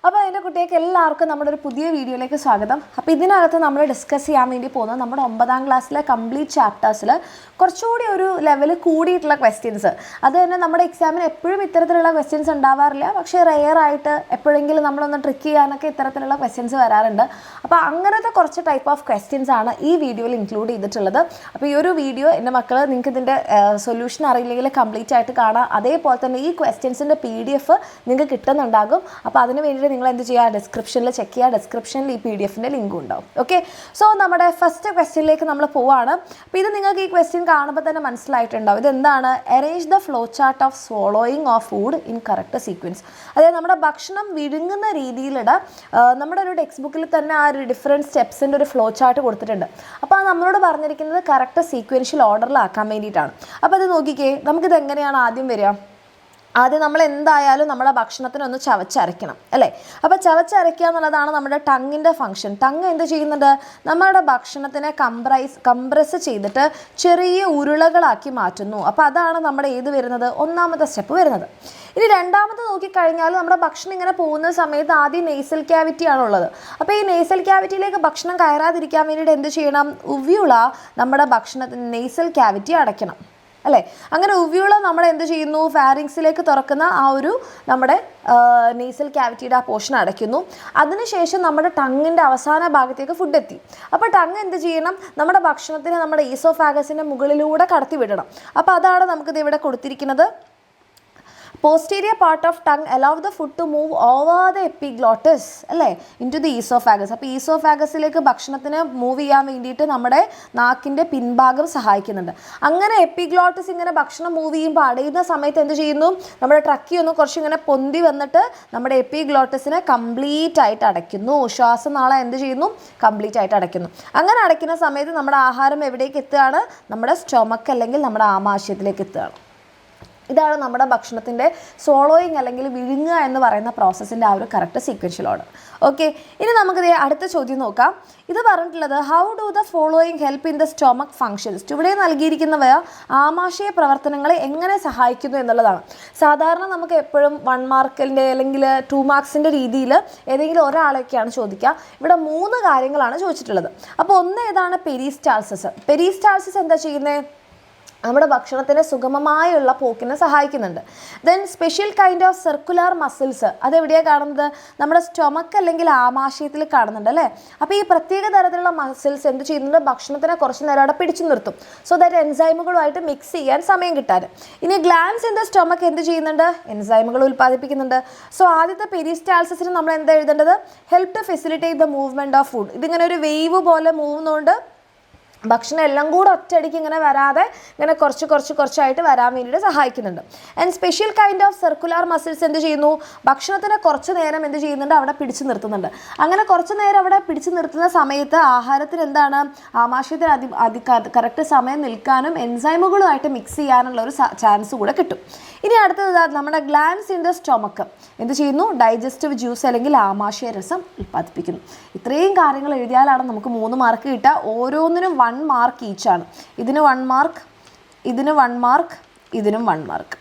അപ്പോൾ അതിൻ്റെ കുട്ടികൾക്ക് എല്ലാവർക്കും നമ്മുടെ ഒരു പുതിയ വീഡിയോയിലേക്ക് സ്വാഗതം. അപ്പോൾ ഇതിനകത്ത് നമ്മൾ ഡിസ്കസ് ചെയ്യാൻ വേണ്ടി പോകുന്നത് നമ്മുടെ 9ാം ക്ലാസ്സിലെ കംപ്ലീറ്റ് ചാപ്റ്റേഴ്സിൽ കുറച്ചുകൂടി ഒരു ലെവൽ കൂടിയിട്ടുള്ള ക്വസ്റ്റ്യൻസ്. അത് തന്നെ നമ്മുടെ എക്സാമിന് എപ്പോഴും ഇത്തരത്തിലുള്ള ക്വസ്റ്റ്യൻസ് ഉണ്ടാവാറില്ല, പക്ഷേ റെയറായിട്ട് എപ്പോഴെങ്കിലും നമ്മളൊന്ന് ട്രിക്ക് ചെയ്യാനൊക്കെ ഇത്തരത്തിലുള്ള ക്വസ്റ്റ്യൻസ് വരാറുണ്ട്. അപ്പോൾ അങ്ങനത്തെ കുറച്ച് ടൈപ്പ് ഓഫ് ക്വസ്റ്റ്യൻസ് ആണ് ഈ വീഡിയോയിൽ ഇൻക്ലൂഡ് ചെയ്തിട്ടുള്ളത്. അപ്പോൾ ഈ ഒരു വീഡിയോ എൻ്റെ മക്കൾ നിങ്ങൾക്ക് ഇതിൻ്റെ സൊല്യൂഷൻ അറിയില്ലെങ്കിൽ കംപ്ലീറ്റ് ആയിട്ട് കാണാം. അതേപോലെ തന്നെ ഈ ക്വസ്റ്റ്യൻസിൻ്റെ PDF നിങ്ങൾക്ക് കിട്ടുന്നുണ്ടാകും. അപ്പോൾ അതിന് വേണ്ടിയിട്ട് നിങ്ങൾ എന്ത് ചെയ്യുക, ഡിസ്ക്രിപ്ഷനിൽ ചെക്ക് ചെയ്യുക. ഡിസ്ക്രിപ്ഷനിൽ ഈ PDF-ൻ്റെ ലിങ്ക് ഉണ്ടാവും. ഓക്കെ, സോ നമ്മുടെ ഫസ്റ്റ് ക്വസ്റ്റ്യനിലേക്ക് നമ്മൾ പോവാണ്. അപ്പോൾ ഇത് നിങ്ങൾക്ക് ഈ ക്വസ്റ്റ്യൻ കാണുമ്പോൾ തന്നെ മനസ്സിലായിട്ടുണ്ടാവും. ഇതെന്താണ്? Arrange the flow chart of സ്വോളോയിങ് of food in correct sequence. അതായത് നമ്മുടെ ഭക്ഷണം വിഴുങ്ങുന്ന രീതിയിലുള്ള നമ്മുടെ ഒരു ടെക്സ്റ്റ് ബുക്കിൽ തന്നെ ആ ഒരു ഡിഫറെൻറ്റ് സ്റ്റെപ്സിൻ്റെ ഒരു ഫ്ലോ ചാർട്ട് കൊടുത്തിട്ടുണ്ട്. അപ്പോൾ അത് നമ്മളോട് പറഞ്ഞിരിക്കുന്നത് കറക്റ്റ് സീക്വൻഷ്യൽ ഓർഡറിലാക്കാൻ വേണ്ടിയിട്ടാണ്. അപ്പോൾ അത് നോക്കിക്കേ, നമുക്കിത് എങ്ങനെയാണ് ആദ്യം വരിക? ആദ്യം നമ്മൾ എന്തായാലും നമ്മുടെ ഭക്ഷണത്തിനൊന്ന് ചവച്ചരയ്ക്കണം അല്ലേ? അപ്പോൾ ചവച്ചരയ്ക്കുക എന്നുള്ളതാണ് നമ്മുടെ ടങ്ങിൻ്റെ ഫംഗ്ഷൻ. ടങ് എന്ത് ചെയ്യുന്നുണ്ട്? നമ്മുടെ ഭക്ഷണത്തിനെ കംപ്രസ് ചെയ്തിട്ട് ചെറിയ ഉരുളകളാക്കി മാറ്റുന്നു. അപ്പോൾ അതാണ് നമ്മുടെ ഏത് വരുന്നത്? ഒന്നാമത്തെ സ്റ്റെപ്പ് വരുന്നത്. ഇനി രണ്ടാമത് നോക്കിക്കഴിഞ്ഞാൽ നമ്മുടെ ഭക്ഷണം ഇങ്ങനെ പോകുന്ന സമയത്ത് ആദ്യം നേസൽ ക്യാവിറ്റി ആണുള്ളത്. അപ്പോൾ ഈ നേസൽ ക്യാവിറ്റിയിലേക്ക് ഭക്ഷണം കയറാതിരിക്കാൻ വേണ്ടിയിട്ട് എന്ത് ചെയ്യണം? ഉവ്യൂള നമ്മുടെ ഭക്ഷണത്തിന് നേസൽ ക്യാവിറ്റി അടയ്ക്കണം അല്ലേ? അങ്ങനെ ഉവ്യൂള നമ്മൾ എന്ത് ചെയ്യുന്നു? ഫാരിങ്സിലേക്ക് തുറക്കുന്ന ആ ഒരു നമ്മുടെ നേസൽ ക്യാവിറ്റിയുടെ ആ പോർഷൻ അടയ്ക്കുന്നു. അതിനുശേഷം നമ്മുടെ ടങ്ങിൻ്റെ അവസാന ഭാഗത്തേക്ക് ഫുഡ് എത്തി. അപ്പോൾ ടങ് എന്ത് ചെയ്യണം? നമ്മുടെ ഭക്ഷണത്തിന് നമ്മുടെ ഈസോഫാഗസിൻ്റെ മുകളിലൂടെ കടത്തി വിടണം. അപ്പോൾ അതാണ് നമുക്കിത് ഇവിടെ കൊടുത്തിരിക്കുന്നത്. Posterior part of tongue allow the food to move over the epiglottis അല്ലേ, into the esophagus. അപ്പോൾ ഈസോഫാഗസിലേക്ക് ഭക്ഷണത്തിന് മൂവ് ചെയ്യാൻ വേണ്ടിയിട്ട് നമ്മുടെ നാക്കിൻ്റെ പിൻഭാഗം സഹായിക്കുന്നുണ്ട്. അങ്ങനെ എപ്പിഗ്ലോട്ടിസ് ഇങ്ങനെ ഭക്ഷണം മൂവ് ചെയ്യുമ്പോൾ അടയുന്ന സമയത്ത് എന്ത് ചെയ്യുന്നു? നമ്മുടെ ട്രക്കി ഒന്ന് കുറച്ച് ഇങ്ങനെ പൊന്തി വന്നിട്ട് നമ്മുടെ എപ്പിഗ്ലോട്ടിസിനെ കംപ്ലീറ്റ് ആയിട്ട് അടയ്ക്കുന്നു. ശ്വാസനാളം എന്ത് ചെയ്യുന്നു? കംപ്ലീറ്റ് ആയിട്ട് അടയ്ക്കുന്നു. അങ്ങനെ അടയ്ക്കുന്ന സമയത്ത് നമ്മുടെ ആഹാരം എവിടേക്ക് എത്തുകയാണ്? നമ്മുടെ സ്റ്റൊമക്ക് അല്ലെങ്കിൽ നമ്മുടെ ആമാശയത്തിലേക്ക് എത്തുകയാണ്. ഇതാണ് നമ്മുടെ ഭക്ഷണത്തിൻ്റെ സോളോയിങ് അല്ലെങ്കിൽ വിഴുങ്ങുക എന്ന് പറയുന്ന പ്രോസസ്സിൻ്റെ ആ ഒരു കറക്റ്റ് സീക്വൻഷ്യൽ ഓർഡർ. ഓക്കെ, ഇനി നമുക്കിത് അടുത്ത ചോദ്യം നോക്കാം. ഇത് പറഞ്ഞിട്ടുള്ളത് how do the following help in the stomach functions. ഇവിടെ നൽകിയിരിക്കുന്നവ ആമാശയ പ്രവർത്തനങ്ങളെ എങ്ങനെ സഹായിക്കുന്നു എന്നുള്ളതാണ്. സാധാരണ നമുക്ക് എപ്പോഴും 1 മാർക്കിൻ്റെ അല്ലെങ്കിൽ 2 മാർക്സിൻ്റെ രീതിയിൽ ഏതെങ്കിലും ഒരാളൊക്കെയാണ് ചോദിക്കുക. ഇവിടെ 3 കാര്യങ്ങളാണ് ചോദിച്ചിട്ടുള്ളത്. അപ്പോൾ ഒന്ന് ഏതാണ്? പെരിസ്റ്റാൾസിസ്. പെരിസ്റ്റാൾസിസ് എന്താ ചെയ്യുന്നത്? നമ്മുടെ ഭക്ഷണത്തിന് സുഗമമായുള്ള പോക്കിനെ സഹായിക്കുന്നുണ്ട്. Then special kind of circular muscles, അതെവിടെയാണ് കാണുന്നത്? നമ്മുടെ സ്റ്റൊമക്ക് അല്ലെങ്കിൽ ആമാശയത്തിൽ കാണുന്നുണ്ട് അല്ലേ? അപ്പോൾ ഈ പ്രത്യേക തരത്തിലുള്ള മസിൽസ് എന്ത് ചെയ്യുന്നുണ്ട്? ഭക്ഷണത്തിനെ കുറച്ച് നേരം അവിടെ പിടിച്ചു നിർത്തും. സോ ദാറ്റ് എൻസൈമുകളുമായിട്ട് മിക്സ് ചെയ്യാൻ സമയം കിട്ടാൻ. ഇനി ഗ്ലാൻസ് ഇൻ ദ സ്റ്റൊമക്ക് എന്ത് ചെയ്യുന്നുണ്ട്? എൻസൈമുകൾ ഉൽപ്പാദിപ്പിക്കുന്നുണ്ട്. സോ ആദ്യത്തെ പെരിസ്റ്റാൾസിസിന് നമ്മൾ എന്താ എഴുതേണ്ടത്? Help to facilitate the movement of food. ഇതിങ്ങനെ ഒരു വേവ് പോലെ മൂവുന്നതുകൊണ്ട് ഭക്ഷണം എല്ലാം കൂടെ ഒറ്റയടിക്ക് ഇങ്ങനെ വരാതെ ഇങ്ങനെ കുറച്ചായിട്ട് വരാൻ വേണ്ടിയിട്ട് സഹായിക്കുന്നുണ്ട്. And special kind of circular muscles എന്ത് ചെയ്യുന്നു? ഭക്ഷണത്തിനെ കുറച്ച് നേരം എന്ത് ചെയ്യുന്നുണ്ട്? അവിടെ പിടിച്ചു നിർത്തുന്നുണ്ട്. അങ്ങനെ കുറച്ച് നേരം അവിടെ പിടിച്ചു നിർത്തുന്ന സമയത്ത് ആഹാരത്തിന് എന്താണ്? ആമാശയത്തിന് കറക്റ്റ് സമയം നിൽക്കാനും എൻസൈമുകളുമായിട്ട് മിക്സ് ചെയ്യാനുള്ള ഒരു ചാൻസ് കൂടെ കിട്ടും. ഇനി അടുത്തത് നമ്മുടെ ഗ്ലാൻസ് ഇൻ ദ സ്റ്റൊമക്ക് എന്ത് ചെയ്യുന്നു? ഡൈജസ്റ്റീവ് ജ്യൂസ് അല്ലെങ്കിൽ ആമാശയ രസം ഉൽപ്പാദിപ്പിക്കുന്നു. ഇത്രയും കാര്യങ്ങൾ എഴുതിയാലാണ് നമുക്ക് 3 മാർക്ക് കിട്ടുക. ഓരോന്നിനും 1 മാർക്ക് ഈച്ചാണ്. ഇതിന് 1 മാർക്ക്, ഇതിന് 1 മാർക്ക്, ഇതിനും 1 മാർക്ക്.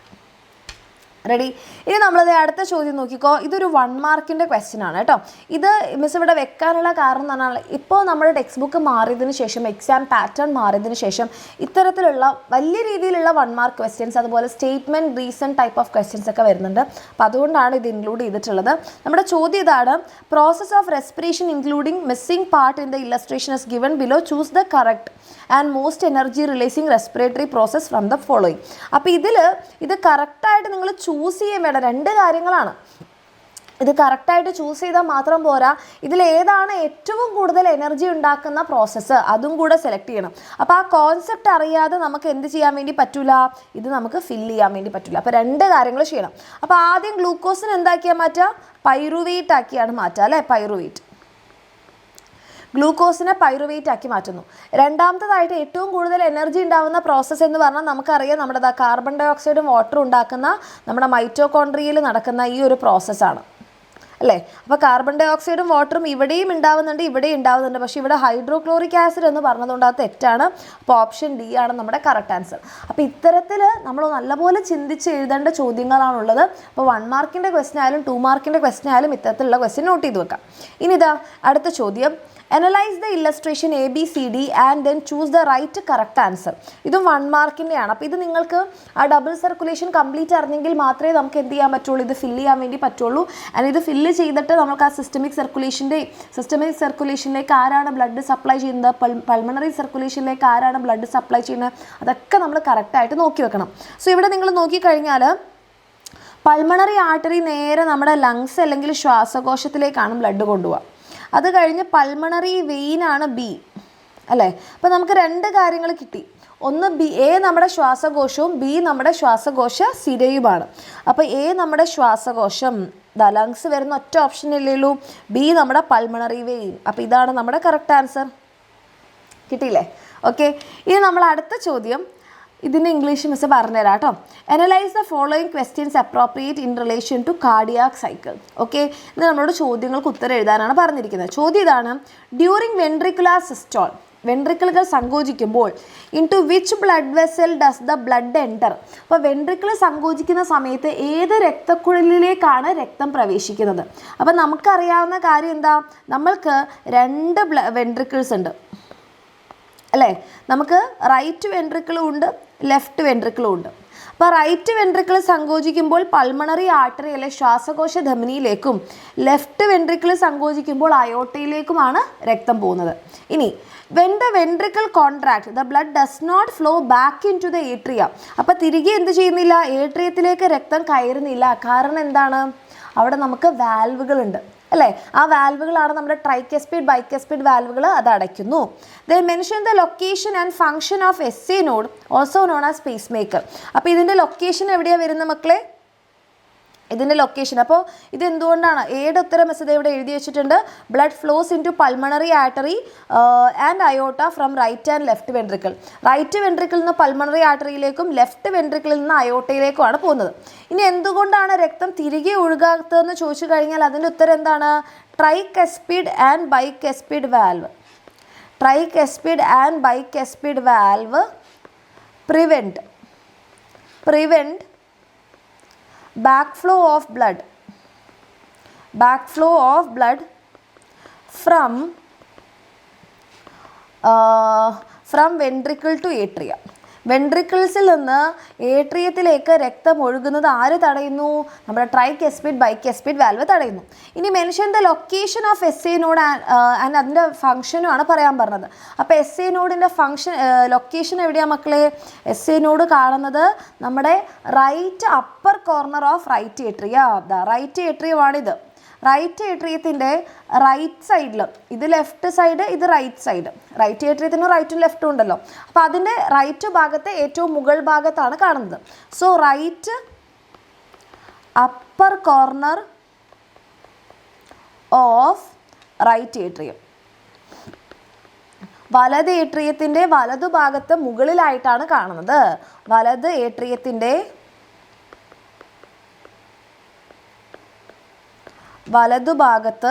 റെഡി? ഇനി നമ്മളത് അടുത്ത ചോദ്യം നോക്കിക്കോ. ഇതൊരു 1 മാർക്കിൻ്റെ ക്വസ്റ്റ്യൻ ആണ് കേട്ടോ. ഇത് മിസ് ഇവിടെ വെക്കാനുള്ള കാരണം എന്ന് പറഞ്ഞാൽ ഇപ്പോൾ നമ്മുടെ ടെക്സ്റ്റ് ബുക്ക് മാറിയതിന് ശേഷം, എക്സാം പാറ്റേൺ മാറിയതിന് ശേഷം ഇത്തരത്തിലുള്ള വലിയ രീതിയിലുള്ള 1 മാർക്ക് ക്വസ്റ്റ്യൻസ്, അതുപോലെ statement reason type of questions ഒക്കെ വരുന്നുണ്ട്. അപ്പോൾ അതുകൊണ്ടാണ് ഇത് ഇൻക്ലൂഡ് ചെയ്തിട്ടുള്ളത്. നമ്മുടെ ചോദ്യം ഇതാണ്: process of respiration including missing part in the illustration is given below. Choose the correct and most energy releasing respiratory process from the following. അപ്പോൾ ഇത് കറക്റ്റായിട്ട് നിങ്ങൾ ചൂസ് ചെയ്യാൻ വേണ്ട 2 കാര്യങ്ങളാണ്. ഇത് കറക്റ്റായിട്ട് ചൂസ് ചെയ്താൽ മാത്രം പോരാ, ഇതിലേതാണ് ഏറ്റവും കൂടുതൽ എനർജി ഉണ്ടാക്കുന്ന പ്രോസസ്സ് അതും കൂടെ സെലക്ട് ചെയ്യണം. അപ്പോൾ ആ കോൺസെപ്റ്റ് അറിയാതെ നമുക്ക് എന്ത് ചെയ്യാൻ വേണ്ടി പറ്റില്ല? ഇത് നമുക്ക് ഫില്ല് ചെയ്യാൻ വേണ്ടി പറ്റില്ല. അപ്പോൾ 2 കാര്യങ്ങൾ ചെയ്യണം. അപ്പോൾ ആദ്യം ഗ്ലൂക്കോസിന് എന്താക്കിയാൽ മാറ്റുക? പൈറുവേറ്റ് ആക്കിയാണ് മാറ്റുക അല്ലേ? പൈറുവേറ്റ്, ഗ്ലൂക്കോസിനെ പൈറുവേറ്റ് ആക്കി മാറ്റുന്നു. രണ്ടാമത്തേതായിട്ട് ഏറ്റവും കൂടുതൽ എനർജി ഉണ്ടാകുന്ന പ്രോസസ്സ് എന്ന് പറഞ്ഞാൽ നമുക്കറിയാം, നമ്മുടെ കാർബൺ ഡൈ ഓക്സൈഡും വാട്ടറും ഉണ്ടാക്കുന്ന നമ്മുടെ മൈറ്റോകോൺട്രിയയിൽ നടക്കുന്ന ഈ ഒരു പ്രോസസ്സാണ് അല്ലേ? അപ്പോൾ കാർബൺ ഡൈ ഓക്സൈഡും വാട്ടറും ഇവിടെയും ഉണ്ടാവുന്നുണ്ട്, ഇവിടെയും ഉണ്ടാവുന്നുണ്ട്. പക്ഷേ ഇവിടെ ഹൈഡ്രോക്ലോറിക് ആസിഡ് എന്ന് പറഞ്ഞതുകൊണ്ട് അത് തെറ്റാണ്. അപ്പോൾ ഓപ്ഷൻ ഡി ആണ് നമ്മുടെ കറക്റ്റ് ആൻസർ. അപ്പോൾ ഇത്തരത്തിൽ നമ്മൾ നല്ലപോലെ ചിന്തിച്ച് എഴുതേണ്ട ചോദ്യങ്ങളാണുള്ളത്. അപ്പോൾ 1 മാർക്കിൻ്റെ ക്വസ്റ്റ്യൻ ആയാലും 2 മാർക്കിൻ്റെ ക്വസ്റ്റ്യൻ ആയാലും ഇത്തരത്തിലുള്ള ക്വസ്റ്റ്യൻ നോട്ട് ചെയ്ത് വെക്കാം. ഇനി ഇതാ അടുത്ത ചോദ്യം. Analyze the illustration ABCD and then choose the right correct answer. ഇതും 1 മാർക്കിൻ്റെയാണ്. അപ്പോൾ ഇത് നിങ്ങൾക്ക് ആ ഡബിൾ സർക്കുലേഷൻ കംപ്ലീറ്റ് അറിഞ്ഞെങ്കിൽ മാത്രമേ നമുക്ക് എന്ത് ചെയ്യാൻ പറ്റുള്ളൂ, ഇത് ഫില്ല് ചെയ്യാൻ വേണ്ടി പറ്റുള്ളൂ. ആൻഡ് ഇത് ഫില്ല് ചെയ്തിട്ട് നമുക്ക് ആ സിസ്റ്റമിക് സർക്കുലേഷനിലേക്ക് ആരാണ് ബ്ലഡ് സപ്ലൈ ചെയ്യുന്നത്, പൾമണറി സർക്കുലേഷനിലേക്ക് ആരാണ് ബ്ലഡ് സപ്ലൈ ചെയ്യുന്നത്, അതൊക്കെ നമ്മൾ കറക്റ്റായിട്ട് നോക്കി വെക്കണം. സോ ഇവിടെ നിങ്ങൾ നോക്കിക്കഴിഞ്ഞാൽ പൾമണറി ആർട്ടറി നേരെ നമ്മുടെ ലങ്സ് അല്ലെങ്കിൽ ശ്വാസകോശത്തിലേക്കാണ് ബ്ലഡ് കൊണ്ടുപോകുക. അത് കഴിഞ്ഞ് പൾമണറി വെയിനാണ് ബി, അല്ലേ? അപ്പോൾ നമുക്ക് 2 കാര്യങ്ങൾ കിട്ടി. ഒന്ന് എ നമ്മുടെ ശ്വാസകോശവും ബി നമ്മുടെ ശ്വാസകോശ സിരയുമാണ്. അപ്പോൾ എ നമ്മുടെ ശ്വാസകോശം, ലങ്സ് വരുന്ന ഒറ്റ ഓപ്ഷൻ ഇല്ലല്ലോ, ബി നമ്മുടെ പൾമണറി വെയിൻ. അപ്പോൾ ഇതാണ് നമ്മുടെ കറക്റ്റ് ആൻസർ. കിട്ടിയില്ലേ? ഓക്കെ. ഇനി നമ്മൾ അടുത്ത ചോദ്യം, ഇതിൻ്റെ ഇംഗ്ലീഷ് മിസ് പറഞ്ഞുതരാം കേട്ടോ. Analyse the following questions appropriate in relation to cardiac cycle. Okay, ഇത് നമ്മളോട് ചോദ്യങ്ങൾക്ക് ഉത്തരം എഴുതാനാണ് പറഞ്ഞിരിക്കുന്നത്. ചോദ്യം ഇതാണ്: ഡ്യൂറിങ് വെൻട്രിക്കുലാർ സിസ്റ്റോൾ, വെൻട്രിക്കിളുകൾ സങ്കോചിക്കുമ്പോൾ into which blood vessel does the blood enter. അപ്പോൾ വെൻട്രിക്കിൾ സങ്കോചിക്കുന്ന സമയത്ത് ഏത് രക്തക്കുഴലിലേക്കാണ് രക്തം പ്രവേശിക്കുന്നത്? അപ്പോൾ നമുക്കറിയാവുന്ന കാര്യം എന്താ, നമ്മൾക്ക് 2 വെൻട്രിക്കിൾസ് ഉണ്ട്, അല്ലേ? നമുക്ക് റൈറ്റ് വെൻട്രിക്കിളും ഉണ്ട്, ലെഫ്റ്റ് വെൻട്രിക്കിളും ഉണ്ട്. അപ്പോൾ റൈറ്റ് വെൻട്രിക്കിൾ സങ്കോചിക്കുമ്പോൾ പൾമണറി ആർട്ടറി അല്ലെ ശ്വാസകോശ ധമനിയിലേക്കും, ലെഫ്റ്റ് വെൻട്രിക്കിൾ സങ്കോചിക്കുമ്പോൾ അയോട്ടയിലേക്കുമാണ് രക്തം പോകുന്നത്. ഇനി when the ventricle contract the blood does not flow back into the atria. അപ്പോൾ തിരികെ എന്ത് ചെയ്യുന്നില്ല, ഏട്രിയത്തിലേക്ക് രക്തം കയറുന്നില്ല. കാരണം എന്താണ്, അവിടെ നമുക്ക് വാൽവുകളുണ്ട്, അല്ലേ? ആ വാൽവുകളാണ് നമ്മുടെ ട്രൈകസ്പിഡ് ബൈകസ്പിഡ് വാൽവുകൾ, അത് അടയ്ക്കുന്നു. They mention the location and function of SA node also known as pacemaker. അപ്പോൾ ഇതിൻ്റെ ലൊക്കേഷൻ എവിടെയാണ് വരുന്നത് മക്കളെ? ഇതിൻ്റെ ലൊക്കേഷൻ. അപ്പോൾ ഇതെന്തുകൊണ്ടാണ്? ഏയുടെ ഉത്തരം മെസ്സേജ് ഇവിടെ എഴുതി വെച്ചിട്ടുണ്ട്. Blood flows into pulmonary artery and aorta from right and left ventricle. Right വെൻട്രിക്കിളിൽ നിന്ന് പൾമണറി ആർട്ടറിയിലേക്കും ലെഫ്റ്റ് വെൻട്രിക്കിളിൽ നിന്ന് അയോട്ടയിലേക്കുമാണ് പോകുന്നത്. ഇനി എന്തുകൊണ്ടാണ് രക്തം തിരികെ ഒഴുകാത്തതെന്ന് ചോദിച്ചു കഴിഞ്ഞാൽ അതിൻ്റെ ഉത്തരം എന്താണ്? Tricuspid and bicuspid valve. Tricuspid and bicuspid valve prevent backflow of blood from ventricle to atria. വെൻട്രിക്കിൾസിൽ നിന്ന് ഏട്രിയത്തിലേക്ക് രക്തം ഒഴുകുന്നത് ആര് തടയുന്നു? നമ്മുടെ ട്രൈകസ്പിഡ് ബൈകസ്പിഡ് വാൽവ് തടയുന്നു. ഇനി mention the location of SA node and അതിൻ്റെ ഫംഗ്ഷനുമാണ് പറയാൻ പറഞ്ഞത്. അപ്പോൾ SA നോഡിൻ്റെ ലൊക്കേഷൻ എവിടെയാണ് മക്കളെ? SA നോഡ് കാണുന്നത് നമ്മുടെ right upper corner of right atria. Right ഏട്രിയമാണിത്. റൈറ്റ് ഏട്രിയത്തിൻ്റെ റൈറ്റ് സൈഡിൽ, ഇത് ലെഫ്റ്റ് സൈഡ്, ഇത് റൈറ്റ് സൈഡ്. റൈറ്റ് ഏട്രിയത്തിന് റൈറ്റും ലെഫ്റ്റും ഉണ്ടല്ലോ. അപ്പോൾ അതിൻ്റെ റൈറ്റ് ഭാഗത്തെ ഏറ്റവും മുകൾ ഭാഗത്താണ് കാണുന്നത്. So right upper corner of right atrium. വലത് ഏട്രിയത്തിൻ്റെ വലതുഭാഗത്ത് മുകളിലായിട്ടാണ് കാണുന്നത്. വലത് ഏട്രിയത്തിൻ്റെ വലതുഭാഗത്ത്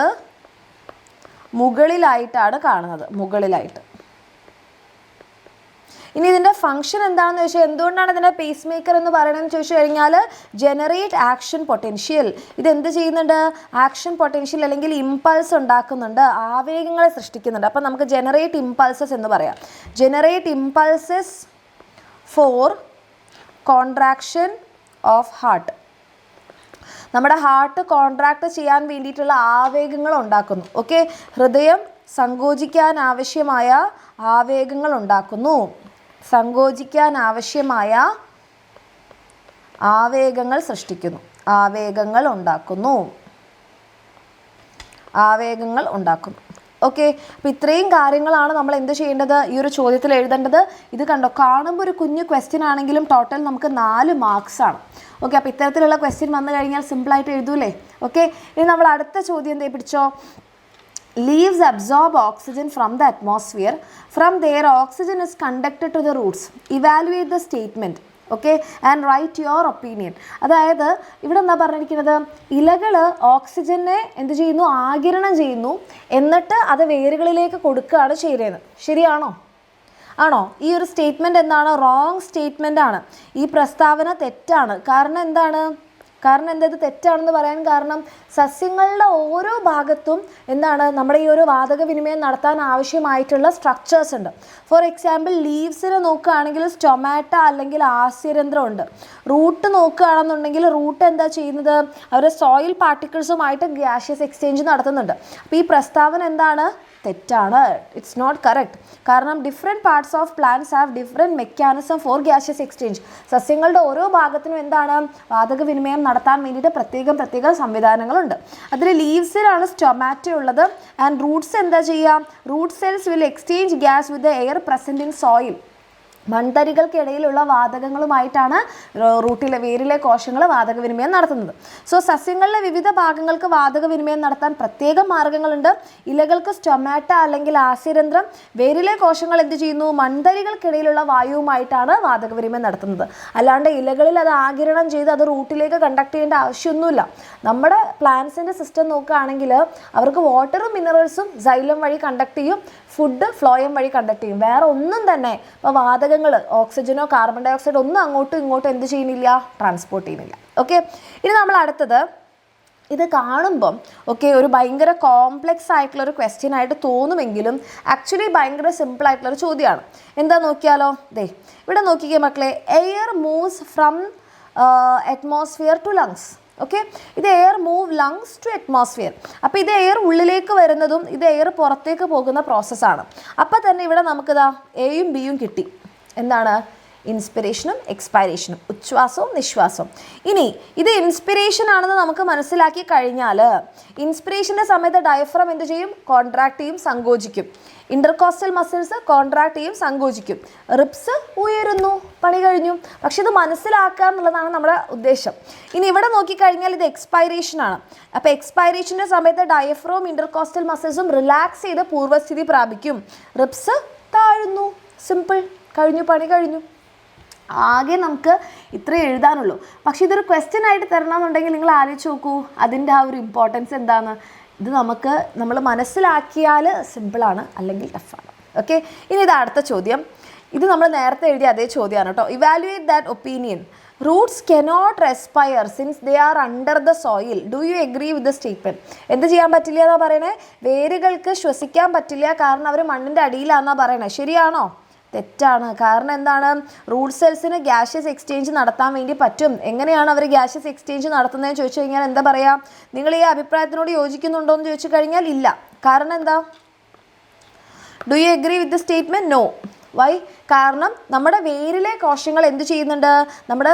മുകളിലായിട്ടാണ് കാണുന്നത്, മുകളിലായിട്ട്. ഇനി ഇതിൻ്റെ ഫംഗ്ഷൻ എന്താണെന്ന് ചോദിച്ചാൽ, എന്തുകൊണ്ടാണ് ഇതിൻ്റെ പേസ് മേക്കർ എന്ന് പറയണമെന്ന് ചോദിച്ചു കഴിഞ്ഞാൽ, ജനറേറ്റ് ആക്ഷൻ പൊട്ടൻഷ്യൽ. ഇതെന്ത് ചെയ്യുന്നുണ്ട്? ആക്ഷൻ പൊട്ടൻഷ്യൽ അല്ലെങ്കിൽ ഇമ്പൾസ് ഉണ്ടാക്കുന്നുണ്ട്, ആവേഗങ്ങളെ സൃഷ്ടിക്കുന്നുണ്ട്. അപ്പം നമുക്ക് ജനറേറ്റ് ഇമ്പൾസസ് എന്ന് പറയാം. Generate impulses for contraction of heart. നമ്മുടെ ഹാർട്ട് കോൺട്രാക്ട് ചെയ്യാൻ വേണ്ടിയിട്ടുള്ള ആവേഗങ്ങൾ ഉണ്ടാക്കുന്നു. ഓക്കെ, ഹൃദയം സങ്കോചിക്കാൻ ആവശ്യമായ ആവേഗങ്ങൾ ഉണ്ടാക്കുന്നു. സങ്കോചിക്കാൻ ആവശ്യമായ ആവേഗങ്ങൾ സൃഷ്ടിക്കുന്നു. ആവേഗങ്ങൾ ഉണ്ടാക്കുന്നു. ഓക്കെ, അപ്പോൾ ഇത്രയും കാര്യങ്ങളാണ് നമ്മൾ എന്ത് ചെയ്യേണ്ടത്, ഈ ഒരു ചോദ്യത്തിൽ എഴുതേണ്ടത്. ഇത് കണ്ടോ, കാണുമ്പോൾ ഒരു കുഞ്ഞു ക്വസ്റ്റ്യൻ ആണെങ്കിലും ടോട്ടൽ നമുക്ക് 4 മാർക്സാണ്. ഓക്കെ, അപ്പോൾ ഇത്തരത്തിലുള്ള ക്വസ്റ്റ്യൻ വന്നു കഴിഞ്ഞാൽ സിമ്പിളായിട്ട് എഴുതൂലേ. ഓക്കെ, ഇനി നമ്മൾ അടുത്ത ചോദ്യം എന്തേ പിടിച്ചോ. Leaves absorb oxygen from the atmosphere. From there, oxygen is conducted to the roots. Evaluate the statement. Okay, and write your opinion. അതായത് ഇവിടെ എന്താ പറഞ്ഞിരിക്കുന്നത്, ഇലകൾ ഓക്സിജനെ എന്ത് ചെയ്യുന്നു, ആഗിരണം ചെയ്യുന്നു, എന്നിട്ട് അത് വേരുകളിലേക്ക് കൊടുക്കുകയാണ് ചെയ്യുന്നത്. ശരിയാണോ? ആണോ? ഈ ഒരു സ്റ്റേറ്റ്മെൻറ്റ് എന്താണ്? റോങ് സ്റ്റേറ്റ്മെൻ്റ് ആണ്. ഈ പ്രസ്താവന തെറ്റാണ്. കാരണം എന്താണ്? കാരണം എന്താ ഇത് തെറ്റാണെന്ന് പറയാൻ കാരണം, സസ്യങ്ങളുടെ ഓരോ ഭാഗത്തും എന്താണ് നമ്മുടെ ഈ ഒരു വാതക വിനിമയം നടത്താൻ ആവശ്യമായിട്ടുള്ള സ്ട്രക്ചേഴ്സ് ഉണ്ട്. ഫോർ എക്സാമ്പിൾ ലീവ്സിനെ നോക്കുകയാണെങ്കിൽ സ്റ്റൊമാറ്റ അല്ലെങ്കിൽ ആസ്യരന്ധ്രം ഉണ്ട്. റൂട്ട് നോക്കുകയാണെന്നുണ്ടെങ്കിൽ റൂട്ട് എന്താ ചെയ്യുന്നത്, അവരുടെ സോയിൽ പാർട്ടിക്കിൾസുമായിട്ട് ഗ്യാഷ്യസ് എക്സ്ചേഞ്ച് നടത്തുന്നുണ്ട്. അപ്പോൾ ഈ പ്രസ്താവന എന്താണ്? തെറ്റാണ്. It's not correct. കാരണം different parts of plants have different mechanism for gaseous exchange. സസ്യങ്ങളുടെ ഓരോ ഭാഗത്തിനും എന്താണ് വാതക വിനിമയം നടത്താൻ വേണ്ടിയിട്ട് പ്രത്യേക സംവിധാനങ്ങളുണ്ട്. അതിൽ ലീവ്സിലാണ് സ്റ്റൊമാറ്റോ ഉള്ളത്. ആൻഡ് റൂട്ട്സ് എന്താ ചെയ്യുക, root cells will exchange gas with the air present in soil. മൺതരികൾക്കിടയിലുള്ള വാതകങ്ങളുമായിട്ടാണ് വേരിലെ കോശങ്ങൾ വാതകവിനിമയം നടത്തുന്നത്. സോ സസ്യങ്ങളിലെ വിവിധ ഭാഗങ്ങൾക്ക് വാതകവിനിമയം നടത്താൻ പ്രത്യേക മാർഗ്ഗങ്ങളുണ്ട്. ഇലകൾക്ക് സ്റ്റൊമാറ്റ അല്ലെങ്കിൽ ആസ്യരന്ധ്രം, വേരിലെ കോശങ്ങൾ എന്ത് ചെയ്യുന്നു, മൺതരികൾക്കിടയിലുള്ള വായുവുമായിട്ടാണ് വാതകവിനിമയം നടത്തുന്നത്. അല്ലാണ്ട് ഇലകളിൽ അത് ആഗിരണം ചെയ്ത് അത് റൂട്ടിലേക്ക് കണ്ടക്ട് ചെയ്യേണ്ട ആവശ്യമൊന്നുമില്ല. നമ്മുടെ പ്ലാന്റ്സിൻ്റെ സിസ്റ്റം നോക്കുകയാണെങ്കിൽ അവർക്ക് വാട്ടറും മിനറൽസും സൈലം വഴി കണ്ടക്ട് ചെയ്യും, ഫുഡ് ഫ്ലോയം വഴി കണ്ടക്ട് ചെയ്യും. വേറെ ഒന്നും തന്നെ ഇപ്പോൾ വാതകങ്ങൾ ഓക്സിജനോ കാർബൺ ഡൈ ഓക്സൈഡോ ഒന്നും അങ്ങോട്ടും ഇങ്ങോട്ടും എന്ത് ചെയ്യുന്നില്ല, ട്രാൻസ്പോർട്ട് ചെയ്യുന്നില്ല. ഓക്കെ, ഇനി നമ്മൾ അടുത്തത്, ഇത് കാണുമ്പം ഓക്കെ ഒരു ഭയങ്കര കോംപ്ലെക്സ് ആയിട്ടുള്ളൊരു ക്വസ്റ്റ്യൻ ആയിട്ട് തോന്നുമെങ്കിലും ആക്ച്വലി ഭയങ്കര സിമ്പിൾ ആയിട്ടുള്ളൊരു ചോദ്യമാണ്. എന്താ നോക്കിയാലോ, ഇവിടെ നോക്കിക്കേ മക്കളെ, air moves from atmosphere to lungs. Okay, ഇത് air move lungs to atmosphere. അപ്പോൾ ഇത് എയർ ഉള്ളിലേക്ക് വരുന്നതും ഇത് എയർ പുറത്തേക്ക് പോകുന്ന പ്രോസസ്സാണ്. അപ്പോൾ തന്നെ ഇവിടെ നമുക്കിതാ എയും ബിയും കിട്ടി. എന്താണ്? ഇൻസ്പിറേഷനും എക്സ്പൈറേഷനും, ഉച്ഛ്വാസവും നിശ്വാസവും. ഇനി ഇത് ഇൻസ്പിറേഷൻ ആണെന്ന് നമുക്ക് മനസ്സിലാക്കി കഴിഞ്ഞാൽ ഇൻസ്പിറേഷൻ്റെ സമയത്ത് ഡയഫ്രം എന്ത് ചെയ്യും, കോൺട്രാക്ട് ചെയ്യും, സങ്കോചിക്കും. ഇൻ്റർകോസ്റ്റൽ മസിൽസ് കോൺട്രാക്ട് ചെയ്യും, സങ്കോചിക്കും. റിബ്സ് ഉയരുന്നു, പണി കഴിഞ്ഞു. പക്ഷെ ഇത് മനസ്സിലാക്കുക എന്നുള്ളതാണ് നമ്മുടെ ഉദ്ദേശം. ഇനി ഇവിടെ നോക്കിക്കഴിഞ്ഞാൽ ഇത് എക്സ്പൈറേഷൻ ആണ്. അപ്പോൾ എക്സ്പൈറേഷൻ്റെ സമയത്ത് ഡയഫ്രോം ഇൻ്റർകോസ്റ്റൽ മസിൽസും റിലാക്സ് ചെയ്ത് പൂർവ്വസ്ഥിതി പ്രാപിക്കും. റിബ്സ് താഴുന്നു. സിമ്പിൾ, കഴിഞ്ഞു, പണി കഴിഞ്ഞു. ആകെ നമുക്ക് ഇത്രേ എഴുതാനുള്ളൂ. പക്ഷെ ഇതൊരു ക്വസ്റ്റ്യൻ ആയിട്ട് തരണമെന്നുണ്ടെങ്കിൽ നിങ്ങൾ ആലോചിച്ച് നോക്കൂ അതിൻ്റെ ആ ഒരു ഇമ്പോർട്ടൻസ് എന്താണ്. ഇത് നമ്മൾ മനസ്സിലാക്കിയാൽ സിമ്പിളാണ്, അല്ലെങ്കിൽ ടഫാണ്. ഓക്കെ, ഇനി ഇത് അടുത്ത ചോദ്യം. ഇത് നമ്മൾ നേരത്തെ എഴുതിയ അതേ ചോദ്യമാണ് കേട്ടോ. Evaluate that opinion. Roots cannot respire since they are under the soil. Do you agree with the statement? എന്ത് ചെയ്യാൻ പറ്റില്ല എന്നാണ് പറയണേ? വേരുകൾക്ക് ശ്വസിക്കാൻ പറ്റില്ല, കാരണം അവർ മണ്ണിൻ്റെ അടിയിലാണെന്നാണ് പറയണേ. ശരിയാണോ? തെറ്റാണ്. കാരണം എന്താണ്? റൂട്ട് സെൽസിന് ഗ്യാഷ്യസ് എക്സ്ചേഞ്ച് നടത്താൻ വേണ്ടി പറ്റും. എങ്ങനെയാണ് അവർ ഗ്യാഷ്യസ് എക്സ്ചേഞ്ച് നടത്തുന്നതെന്ന് ചോദിച്ചു കഴിഞ്ഞാൽ എന്താ പറയുക? നിങ്ങൾ ഈ അഭിപ്രായത്തിനോട് യോജിക്കുന്നുണ്ടോ എന്ന് ചോദിച്ചു കഴിഞ്ഞാൽ ഇല്ല. കാരണം എന്താ? Do you agree with the statement? No. Why? കാരണം നമ്മുടെ വേരിലെ കോശങ്ങൾ എന്ത് ചെയ്യുന്നുണ്ട്? നമ്മുടെ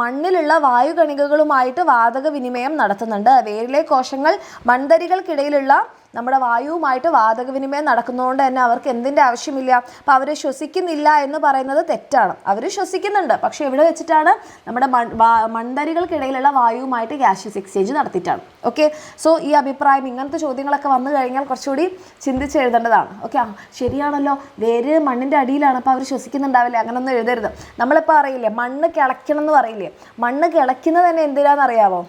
മണ്ണിലുള്ള വായുകണികകളുമായിട്ട് വാതക വിനിമയം നടത്തുന്നുണ്ട്. വേരിലെ കോശങ്ങൾ മൺതരികൾക്കിടയിലുള്ള നമ്മുടെ വായുവുമായിട്ട് വാതക വിനിമയം നടക്കുന്നതുകൊണ്ട് തന്നെ അവർക്ക് എന്തിൻ്റെ ആവശ്യമില്ല. അപ്പോൾ അവർ ശ്വസിക്കുന്നില്ല എന്ന് പറയുന്നത് തെറ്റാണ്. അവർ ശ്വസിക്കുന്നുണ്ട്, പക്ഷേ എവിടെ വെച്ചിട്ടാണ്? നമ്മുടെ മൺതരികൾക്കിടയിലുള്ള വായുവുമായിട്ട് ഗ്യാഷ്യസ് എക്സ്ചേഞ്ച് നടത്തിയിട്ടാണ്. ഓക്കെ, സോ ഈ അഭിപ്രായം, ഇങ്ങനത്തെ ചോദ്യങ്ങളൊക്കെ വന്നു കഴിഞ്ഞാൽ കുറച്ചുകൂടി ചിന്തിച്ച് എഴുതേണ്ടതാണ്. ഓക്കെ, ശരിയാണല്ലോ, വേര് മണ്ണിൻ്റെ അടിയിലാണ്, അപ്പോൾ അവർ ശ്വസിക്കുന്നുണ്ടാവില്ലേ, അങ്ങനൊന്നും എഴുതരുത്. നമ്മളിപ്പോൾ അറിയില്ലേ മണ്ണ് കിളയ്ക്കണം എന്ന് പറയില്ലേ? മണ്ണ് കിളയ്ക്കുന്നത് തന്നെ എന്തിനാണെന്നറിയാമോ?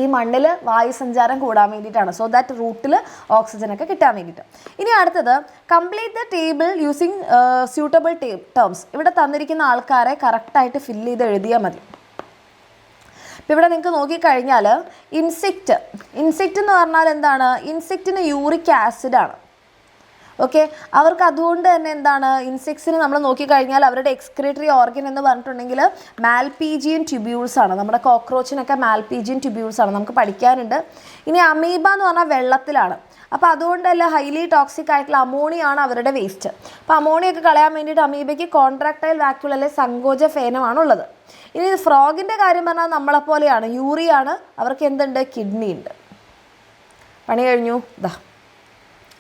ഈ മണ്ണിൽ വായുസഞ്ചാരം കൂടാൻ വേണ്ടിയിട്ടാണ്. സോ ദാറ്റ് റൂട്ടിൽ ഓക്സിജനൊക്കെ കിട്ടാൻ വേണ്ടിയിട്ട്. ഇനി അടുത്തത്, complete the table using suitable terms. ഇവിടെ തന്നിരിക്കുന്ന ആൾക്കാരെ കറക്റ്റായിട്ട് ഫില്ല് ചെയ്ത് എഴുതിയാൽ മതി. ഇപ്പോൾ ഇവിടെ നിങ്ങൾക്ക് നോക്കിക്കഴിഞ്ഞാൽ ഇൻസെക്റ്റ് എന്ന് പറഞ്ഞാൽ എന്താണ്? ഇൻസെക്റ്റിന് യൂറിക് ആസിഡാണ്. ഓക്കെ, അവർക്ക് അതുകൊണ്ട് തന്നെ എന്താണ്, ഇൻസെക്ട്സിന് നമ്മൾ നോക്കിക്കഴിഞ്ഞാൽ അവരുടെ എക്സ്ക്രീറ്ററി ഓർഗൻ എന്ന് പറഞ്ഞിട്ടുണ്ടെങ്കിൽ മാൽപീജിയൻ ട്യൂബ്യൂൾസ് ആണ്. നമ്മുടെ കോക്രോച്ചിനൊക്കെ മാൽപീജിയൻ ട്യൂബ്യൂൾസ് ആണ്, നമുക്ക് പഠിക്കാനുണ്ട്. ഇനി അമീബ എന്ന് പറഞ്ഞാൽ വെള്ളത്തിലാണ്. അപ്പോൾ അതുകൊണ്ടല്ല ഹൈലി ടോക്സിക് ആയിട്ടുള്ള അമോണിയാണ് അവരുടെ വേസ്റ്റ്. അപ്പോൾ അമോണിയൊക്കെ കളയാൻ വേണ്ടിയിട്ട് അമീബയ്ക്ക് കോൺട്രാക്ടൈൽ വാക്യൂൾ അല്ലെ സങ്കോച ഫേനമാണുള്ളത്. ഇനി ഫ്രോഗിൻ്റെ കാര്യം പറഞ്ഞാൽ നമ്മളെപ്പോലെയാണ്, യൂറിയാണ്. അവർക്ക് എന്തുണ്ട്? കിഡ്നി ഉണ്ട്. പണി കഴിഞ്ഞു.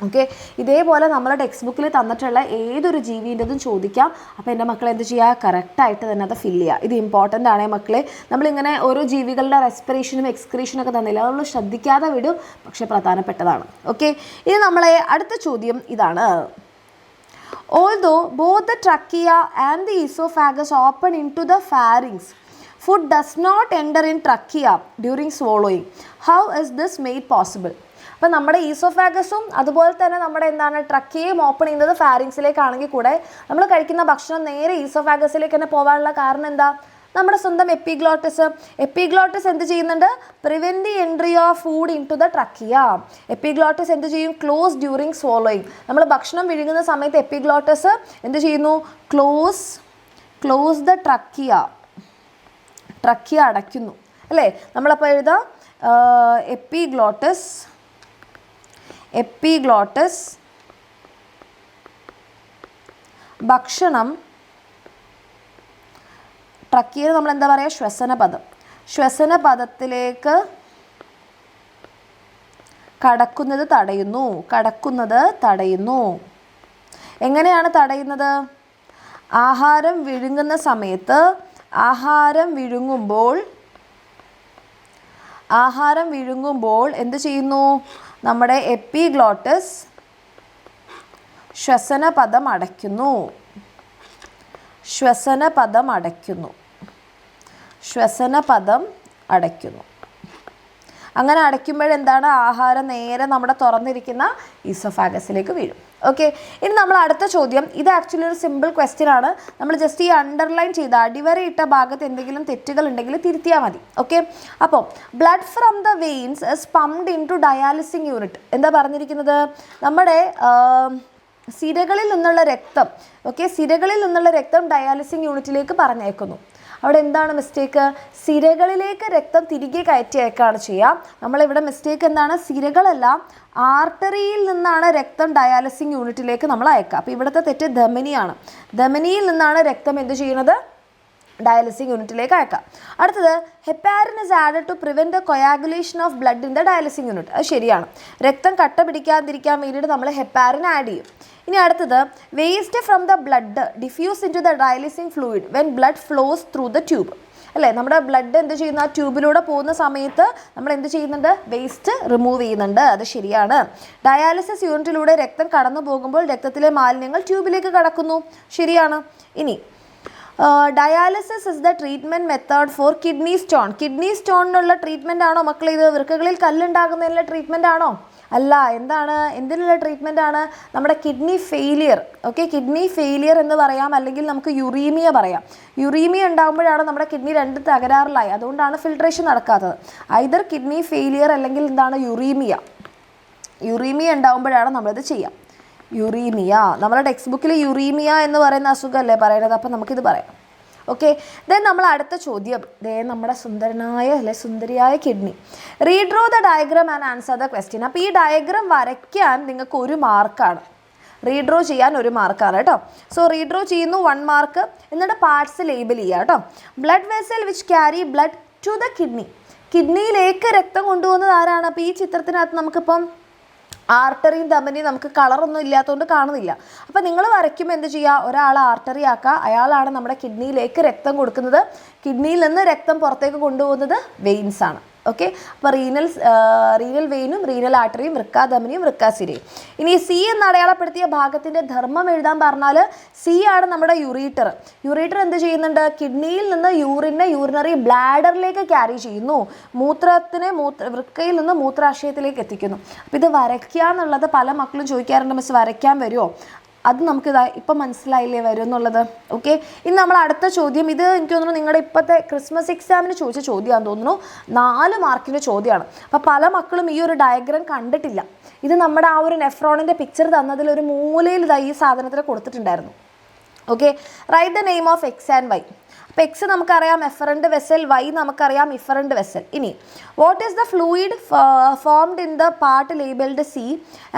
ഓക്കെ, ഇതേപോലെ നമ്മുടെ ടെക്സ്റ്റ് ബുക്കിൽ തന്നിട്ടുള്ള ഏതൊരു ജീവിൻ്റെതും ചോദിക്കാം. അപ്പോൾ എൻ്റെ മക്കളെ എന്ത് ചെയ്യുക? കറക്റ്റായിട്ട് തന്നെ അത് ഫില്ല് ചെയ്യുക. ഇത് ഇമ്പോർട്ടൻ്റ് ആണ് മക്കളെ. നമ്മളിങ്ങനെ ഓരോ ജീവികളുടെ റെസ്പിറേഷനും എക്സ്ക്രീഷനൊക്കെ തന്നില്ല, നമ്മൾ ശ്രദ്ധിക്കാതെ വിടും, പക്ഷേ പ്രധാനപ്പെട്ടതാണ്. ഓക്കെ, ഇനി നമ്മളെ അടുത്ത ചോദ്യം ഇതാണ്. Although both the trachea and the esophagus open into the pharynx, food does not enter in trachea during swallowing. How is this made possible? അപ്പോൾ നമ്മുടെ ഈസോഫാഗസും അതുപോലെ തന്നെ നമ്മുടെ എന്താണ് ട്രക്കിയയും ഓപ്പൺ ചെയ്യുന്നത് ഫാരിങ്സിലേക്കാണെങ്കിൽ കൂടെ നമ്മൾ കഴിക്കുന്ന ഭക്ഷണം നേരെ ഈസോഫാഗസിലേക്ക് തന്നെ പോകാനുള്ള കാരണം എന്താ? നമ്മുടെ സ്വന്തം എപ്പിഗ്ലോട്ടസ് എന്ത് ചെയ്യുന്നുണ്ട്? Prevent the entry of food into the trachea. Epiglottis എന്ത് ചെയ്യും? Close during swallowing. നമ്മൾ ഭക്ഷണം വിഴുങ്ങുന്ന സമയത്ത് എപ്പിഗ്ലോട്ടസ് എന്ത് ചെയ്യുന്നു? ക്ലോസ് ദ ട്രക്കിയ അടയ്ക്കുന്നു അല്ലേ? നമ്മളപ്പോൾ എഴുതാം എപ്പിഗ്ലോട്ടസ് ഭക്ഷണം ട്രക്കിയയിൽ നമ്മൾ എന്താ പറയുക? ശ്വസനപഥത്തിലേക്ക് കടക്കുന്നത് തടയുന്നു. എങ്ങനെയാണ് തടയുന്നത്? ആഹാരം വിഴുങ്ങുമ്പോൾ എന്ത് ചെയ്യുന്നു? നമ്മുടെ എപ്പിഗ്ലോട്ടസ് ശ്വസനപഥം അടയ്ക്കുന്നു. അങ്ങനെ അടയ്ക്കുമ്പോഴെന്താണ്? ആഹാരം നേരെ നമ്മുടെ തുറന്നിരിക്കുന്ന ഈസോഫാഗസിലേക്ക് വീഴും. ഓക്കെ, ഇനി നമ്മൾ അടുത്ത ചോദ്യം. ഇത് ആക്ച്വലി ഒരു സിമ്പിൾ ക്വസ്റ്റ്യൻ ആണ്. നമ്മൾ ജസ്റ്റ് ഈ അണ്ടർലൈൻ ചെയ്ത അടിവരയിട്ട ഭാഗത്ത് എന്തെങ്കിലും തെറ്റുകൾ ഉണ്ടെങ്കിൽ തിരുത്തിയാൽ മതി. ഓക്കെ, അപ്പോൾ blood from the veins is pumped into dialysing unit. എന്താ പറഞ്ഞിരിക്കുന്നത്? നമ്മുടെ സിരകളിൽ നിന്നുള്ള രക്തം ഡയാലിസിങ് യൂണിറ്റിലേക്ക് പറഞ്ഞേക്കുന്നു. അവിടെ എന്താണ് മിസ്റ്റേക്ക്? സിരകളിലേക്ക് രക്തം തിരികെ കയറ്റി അയക്കുകയാണ് ചെയ്യുക. നമ്മളിവിടെ മിസ്റ്റേക്ക് എന്താണ്? സിരകളല്ല, ആർട്ടറിയിൽ നിന്നാണ് രക്തം ഡയാലിസിങ് യൂണിറ്റിലേക്ക് നമ്മൾ അയക്കുക. അപ്പോൾ ഇവിടുത്തെ തെറ്റ് ധമനിയാണ്. ധമനിയിൽ നിന്നാണ് രക്തം എന്ത് ചെയ്യുന്നത്? ഡയാലിസിങ് യൂണിറ്റിലേക്ക് അയക്കാം. അടുത്തത് heparin is added to prevent the coagulation of blood in the dialysing unit. അത് ശരിയാണ്. രക്തം കട്ട പിടിക്കാതിരിക്കാൻ വേണ്ടിയിട്ട് നമ്മൾ ഹെപ്പാരിൻ ആഡ് ചെയ്യും. ഇനി അടുത്തത് waste from the blood diffuse into the dialysing fluid when blood flows through the tube. അല്ലേ, നമ്മുടെ ബ്ലഡ് എന്ത് ചെയ്യുന്ന? ആ ട്യൂബിലൂടെ പോകുന്ന സമയത്ത് നമ്മൾ എന്ത് ചെയ്യുന്നുണ്ട്? വേസ്റ്റ് റിമൂവ് ചെയ്യുന്നുണ്ട്. അത് ശരിയാണ്. ഡയാലിസിസ് യൂണിറ്റിലൂടെ രക്തം കടന്നു പോകുമ്പോൾ രക്തത്തിലെ മാലിന്യങ്ങൾ ട്യൂബിലേക്ക് കടക്കുന്നു. ശരിയാണ്. ഇനി dialysis is the treatment method for kidney സ്റ്റോണിനുള്ള ട്രീറ്റ്മെൻ്റ് ആണോ മക്കളെ ഇത്? വൃക്കകളിൽ കല്ലുണ്ടാകുന്നതിനുള്ള ട്രീറ്റ്മെൻ്റ് ആണോ? അല്ല. എന്തിനുള്ള ട്രീറ്റ്മെൻ്റ് ആണ്? നമ്മുടെ kidney failure. Okay, kidney failure എന്ന് പറയാം, അല്ലെങ്കിൽ നമുക്ക് യുറീമിയ പറയാം. യുറീമിയ ഉണ്ടാകുമ്പോഴാണ് നമ്മുടെ കിഡ്നി രണ്ട് തകരാറിലായി, അതുകൊണ്ടാണ് ഫിൽട്രേഷൻ നടക്കാത്തത്. ഐദർ കിഡ്നി ഫെയിലിയർ അല്ലെങ്കിൽ എന്താണ്? യുറീമിയ ഉണ്ടാകുമ്പോഴാണ് നമ്മളിത് ചെയ്യാം. നമ്മുടെ ടെക്സ്റ്റ് ബുക്കിൽ യുറീമിയ എന്ന് പറയുന്ന അസുഖമല്ലേ പറയുന്നത്, അപ്പം നമുക്കിത് പറയാം. ഓക്കെ, ദെൻ നമ്മൾ അടുത്ത ചോദ്യം. നമ്മുടെ സുന്ദരിയായ kidney. Redraw the diagram and answer the question. അപ്പോൾ ഈ ഡയഗ്രാം വരയ്ക്കാൻ നിങ്ങൾക്ക് 1 മാർക്കാണ്. റീഡ്രോ ചെയ്യാൻ 1 മാർക്കാണ് കേട്ടോ. സോ റീഡ്രോ ചെയ്യുന്നു 1 മാർക്ക്. എന്നിട്ട് പാർട്സ് ലേബൽ ചെയ്യുക കേട്ടോ. Blood vessel which carry blood to the കിഡ്നിയിലേക്ക് രക്തം കൊണ്ടുപോകുന്നത് ആരാണ്? അപ്പോൾ ഈ ചിത്രത്തിനകത്ത് നമുക്കിപ്പം ആർട്ടറിയും ധമനിയും നമുക്ക് കളറൊന്നും ഇല്ലാത്തതുകൊണ്ട് കാണുന്നില്ല. അപ്പോൾ നിങ്ങൾ വരയ്ക്കുമ്പോൾ എന്ത് ചെയ്യുക? ഒരാൾ ആർട്ടറി ആക്കുക, അയാളാണ് നമ്മുടെ കിഡ്നിയിലേക്ക് രക്തം കൊടുക്കുന്നത്. കിഡ്നിയിൽ നിന്ന് രക്തം പുറത്തേക്ക് കൊണ്ടുപോകുന്നത് വെയിൻസ് ആണ്. ഓക്കെ, അപ്പോൾ റീനൽ വെയിനും റീനൽ ആർട്ടറിയും വൃക്കാധമനിയും വൃക്കാസിരയും. ഇനി സി എന്ന് അടയാളപ്പെടുത്തിയ ഭാഗത്തിൻ്റെ ധർമ്മം എഴുതാൻ പറഞ്ഞാൽ സി ആണ് നമ്മുടെ യൂറീറ്റർ എന്ത് ചെയ്യുന്നുണ്ട്? കിഡ്നിയിൽ നിന്ന് യൂറിനറി ബ്ലാഡറിലേക്ക് ക്യാരി ചെയ്യുന്നു. വൃക്കയിൽ നിന്ന് മൂത്രാശയത്തിലേക്ക് എത്തിക്കുന്നു. അപ്പോൾ ഇത് വരയ്ക്കുക എന്നുള്ളത് പല മക്കളും ചോദിക്കാറുണ്ട്, മിസ് വരയ്ക്കാൻ വരുമോ? അത് നമുക്കിതാ ഇപ്പം മനസ്സിലായില്ലേ വരും എന്നുള്ളത്. ഓക്കെ, ഇനി നമ്മൾ അടുത്ത ചോദ്യം. ഇത് എനിക്ക് തോന്നുന്നു നിങ്ങളുടെ ഇപ്പോഴത്തെ ക്രിസ്മസ് എക്സാമിന് ചോദിച്ച ചോദ്യമാണെന്ന് തോന്നുന്നു. 4 മാർക്കിൻ്റെ ചോദ്യമാണ്. അപ്പോൾ പല മക്കളും ഈ ഒരു ഡയഗ്രാം കണ്ടിട്ടില്ല. ഇത് നമ്മുടെ ആ ഒരു നെഫ്രോണിൻ്റെ പിക്ചർ തന്നതിൽ ഒരു മൂലയിൽ ഈ സാധനത്തിൽ കൊടുത്തിട്ടുണ്ടായിരുന്നു. Okay, write the name of X and Y. അപ്പോൾ എക്സ് നമുക്കറിയാം എഫറൻറ്റ് വെസൽ, വൈ നമുക്കറിയാം ഇഫറൻറ്റ് വെസൽ. ഇനി what is the fluid formed in the part labelled C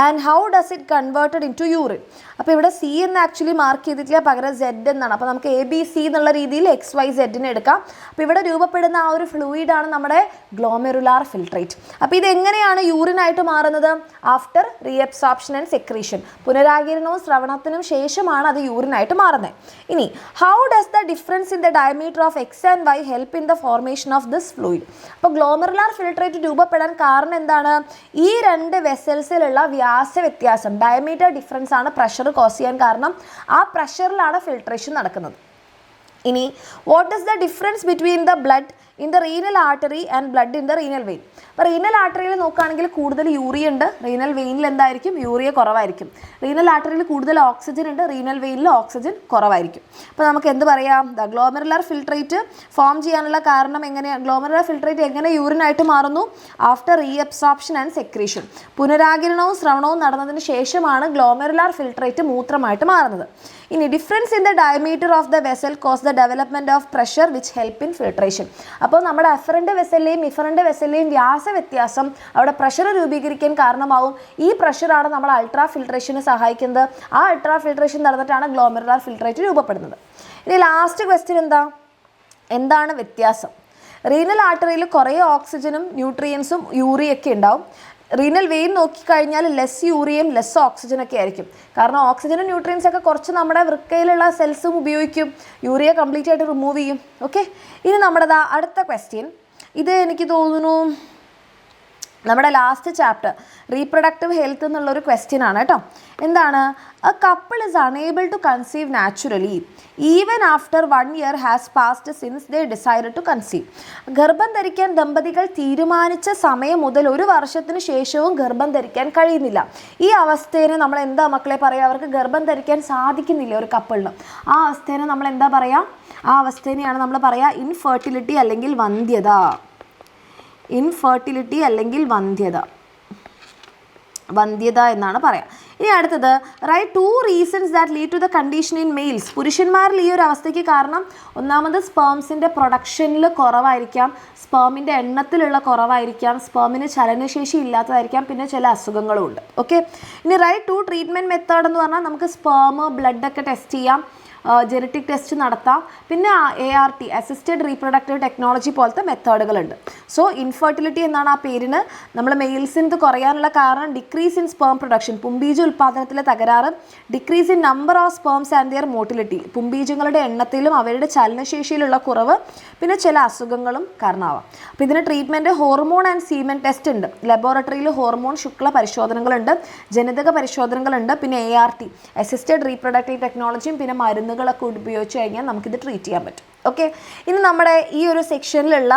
and how does it converted into urine. അപ്പോൾ ഇവിടെ C എന്ന് actually mark ചെയ്തിട്ടില്ല, പകരം Z എന്നാണ്. അപ്പോൾ നമുക്ക് ABC എന്നുള്ള രീതിയിൽ XYZ എടുക്കാം. അപ്പോൾ ഇവിടെ രൂപപ്പെടുന്ന ആ ഒരു ഫ്ലൂയിഡാണ് നമ്മുടെ ഗ്ലോമെറുലാർ ഫിൽട്രേറ്റ്. അപ്പോൾ ഇതെങ്ങനെയാണ് യൂറിനായിട്ട് മാറുന്നത്? After reabsorption and secretion. പുനരാകിരണവും ശ്രവണത്തിനും ശേഷമാണ് അത് യൂറിനായിട്ട് മാറുന്നത്. ഇനി how does the difference in the diameter of X and Y help in the formation of this fluid. അപ്പോൾ ഗ്ലോമെറുലാർ ഫിൽട്രേറ്റ് രൂപപ്പെടാൻ കാരണം എന്താണ്? ഈ രണ്ട് വെസൽസിലുള്ള വ്യാസ വ്യത്യാസം, ഡയമീറ്റർ ഡിഫറൻസ് ആണ് പ്രഷർ കോസ് ചെയ്യാൻ കാരണം. ആ പ്രഷറിലാണ് ഫിൽട്രേഷൻ നടക്കുന്നത്. ഇനി what is the difference between the blood in the renal artery and blood in the renal vein? അപ്പോൾ റീനൽ ആർട്ടറിയിൽ നോക്കുകയാണെങ്കിൽ കൂടുതൽ യൂറിയ ഉണ്ട്, റീനൽ വെയിനിൽ എന്തായിരിക്കും? യൂറിയ കുറവായിരിക്കും. റീനൽ ആർട്ടറിയിൽ കൂടുതൽ ഓക്സിജൻ ഉണ്ട്, റീനൽ വെയിനിൽ ഓക്സിജൻ കുറവായിരിക്കും. അപ്പോൾ നമുക്ക് എന്ത് പറയാം? ദ ഗ്ലോമെറുലാർ ഫിൽട്രേറ്റ് ഫോം ചെയ്യാനുള്ള കാരണം എങ്ങനെയാണ്? ഗ്ലോമെറുലാർ ഫിൽട്രേറ്റ് എങ്ങനെ യൂറിനായിട്ട് മാറുന്നു? After reabsorption and secretion. പുനരാകിരണവും ശ്രവണവും നടന്നതിന് ശേഷമാണ് ഗ്ലോമെറുലാർ ഫിൽട്രേറ്റ് മൂത്രമായിട്ട് മാറുന്നത്. ഇനി difference in the diameter of the vessel cause the development of pressure which help in filtration. അപ്പോൾ നമ്മുടെ എഫറൻ്റ് വെസലിലെയും ഇഫറൻ്റ് വെസലിലെയും വ്യാസ വ്യത്യാസം അവിടെ പ്രഷർ രൂപീകരിക്കാൻ കാരണമാവും. ഈ പ്രഷറാണ് നമ്മൾ അൾട്രാ ഫിൽട്രേഷന് സഹായിക്കുന്നത്. ആ അൾട്രാ ഫിൽട്രേഷൻ നടന്നിട്ടാണ് ഗ്ലോമെറുലാർ ഫിൽട്രേറ്റ് രൂപപ്പെടുന്നത്. ഇനി ലാസ്റ്റ് ക്വസ്റ്റ്യൻ എന്താണ് വ്യത്യാസം? റീനൽ ആർട്ടറിയിൽ കുറേ ഓക്സിജനും ന്യൂട്രിയൻസും യൂറിയൊക്കെ ഉണ്ടാവും. റീനൽ വെയിൻ നോക്കിക്കഴിഞ്ഞാൽ ലെസ് യൂറിയയും ലെസ് ഓക്സിജനൊക്കെ ആയിരിക്കും. കാരണം ഓക്സിജനും ന്യൂട്രിയൻസ് ഒക്കെ കുറച്ച് നമ്മുടെ വൃക്കയിലുള്ള സെൽസും ഉപയോഗിക്കും, യൂറിയ കംപ്ലീറ്റ് ആയിട്ട് റിമൂവ് ചെയ്യും. ഓക്കെ, ഇനി നമ്മുടെ അടുത്ത ക്വസ്റ്റ്യൻ, ഇത് എനിക്ക് തോന്നുന്നു നമ്മുടെ ലാസ്റ്റ് ചാപ്റ്റർ റീപ്രൊഡക്റ്റീവ് ഹെൽത്ത് എന്നുള്ളൊരു ക്വസ്റ്റ്യൻ ആണ് കേട്ടോ. എന്താണ്? A couple is unable to conceive naturally even after 1 year has passed since they decide to conceive. ഗർഭം ധരിക്കാൻ ദമ്പതികൾ തീരുമാനിച്ച സമയം മുതൽ 1 വർഷത്തിന് ശേഷവും ഗർഭം ധരിക്കാൻ കഴിയുന്നില്ല. ഈ അവസ്ഥേനെ നമ്മൾ എന്താ മക്കളെ പറയുക? അവർക്ക് ഗർഭം ധരിക്കാൻ സാധിക്കുന്നില്ല ഒരു കപ്പിളിന്. ആ അവസ്ഥേനെ നമ്മൾ എന്താ പറയുക? ആ അവസ്ഥേനെയാണ് നമ്മൾ പറയുക ഇൻഫെർട്ടിലിറ്റി അല്ലെങ്കിൽ വന്ധ്യത. ഇൻഫെർട്ടിലിറ്റി അല്ലെങ്കിൽ വന്ധ്യത എന്നാണ് പറയാം. ഇനി അടുത്തത്, right 2 reasons that lead to the condition in males. പുരുഷന്മാരിൽ ഈ ഒരു അവസ്ഥയ്ക്ക് കാരണം ഒന്നാമത് സ്പേംസിൻ്റെ പ്രൊഡക്ഷനിൽ കുറവായിരിക്കാം, സ്പേമിൻ്റെ എണ്ണത്തിലുള്ള കുറവായിരിക്കാം, സ്പേമിന് ചലനശേഷി ഇല്ലാത്തതായിരിക്കാം, പിന്നെ ചില അസുഖങ്ങളും ഉണ്ട്. ഓക്കെ, ഇനി റൈറ്റ് 2 ട്രീറ്റ്മെൻറ്റ് മെത്തേഡ് എന്ന് പറഞ്ഞാൽ നമുക്ക് സ്പേം ബ്ലഡൊക്കെ ടെസ്റ്റ് ചെയ്യാം, ജനറ്റിക് ടെസ്റ്റ് നടത്താം, പിന്നെ ART അസിസ്റ്റഡ് റീപ്രൊഡക്റ്റീവ് ടെക്നോളജി പോലത്തെ മെത്തേഡുകളുണ്ട്. സോ ഇൻഫെർട്ടിലിറ്റി എന്നാണ് ആ പേരിന്. നമ്മൾ മെയിൽസിന് ഇത് കുറയാനുള്ള കാരണം ഡിക്രീസ് ഇൻ സ്പേം പ്രൊഡക്ഷൻ, പുംബീജ ഉൽപ്പാദനത്തിലെ തകരാറ്, decrease in number of sperms and their motility, പുംബീജങ്ങളുടെ എണ്ണത്തിലും അവരുടെ ചലനശേഷിയിലുള്ള കുറവ്, പിന്നെ ചില അസുഖങ്ങളും കാരണമാവാം. അപ്പോൾ ഇതിന് treatment hormone and semen test ഉണ്ട്, ലബോറട്ടറിയിൽ ഹോർമോൺ ശുക്ല പരിശോധനകളുണ്ട്, ജനിതക പരിശോധനകളുണ്ട്, പിന്നെ ART അസിസ്റ്റഡ് റീപ്രൊഡക്റ്റീവ് ടെക്നോളജിയും പിന്നെ മരുന്നുകളൊക്കെ ഉപയോഗിച്ച് കഴിഞ്ഞാൽ നമുക്കിത് ട്രീറ്റ് ചെയ്യാൻ പറ്റും. ഓക്കെ, ഇനി നമ്മുടെ ഈ ഒരു സെക്ഷനിലുള്ള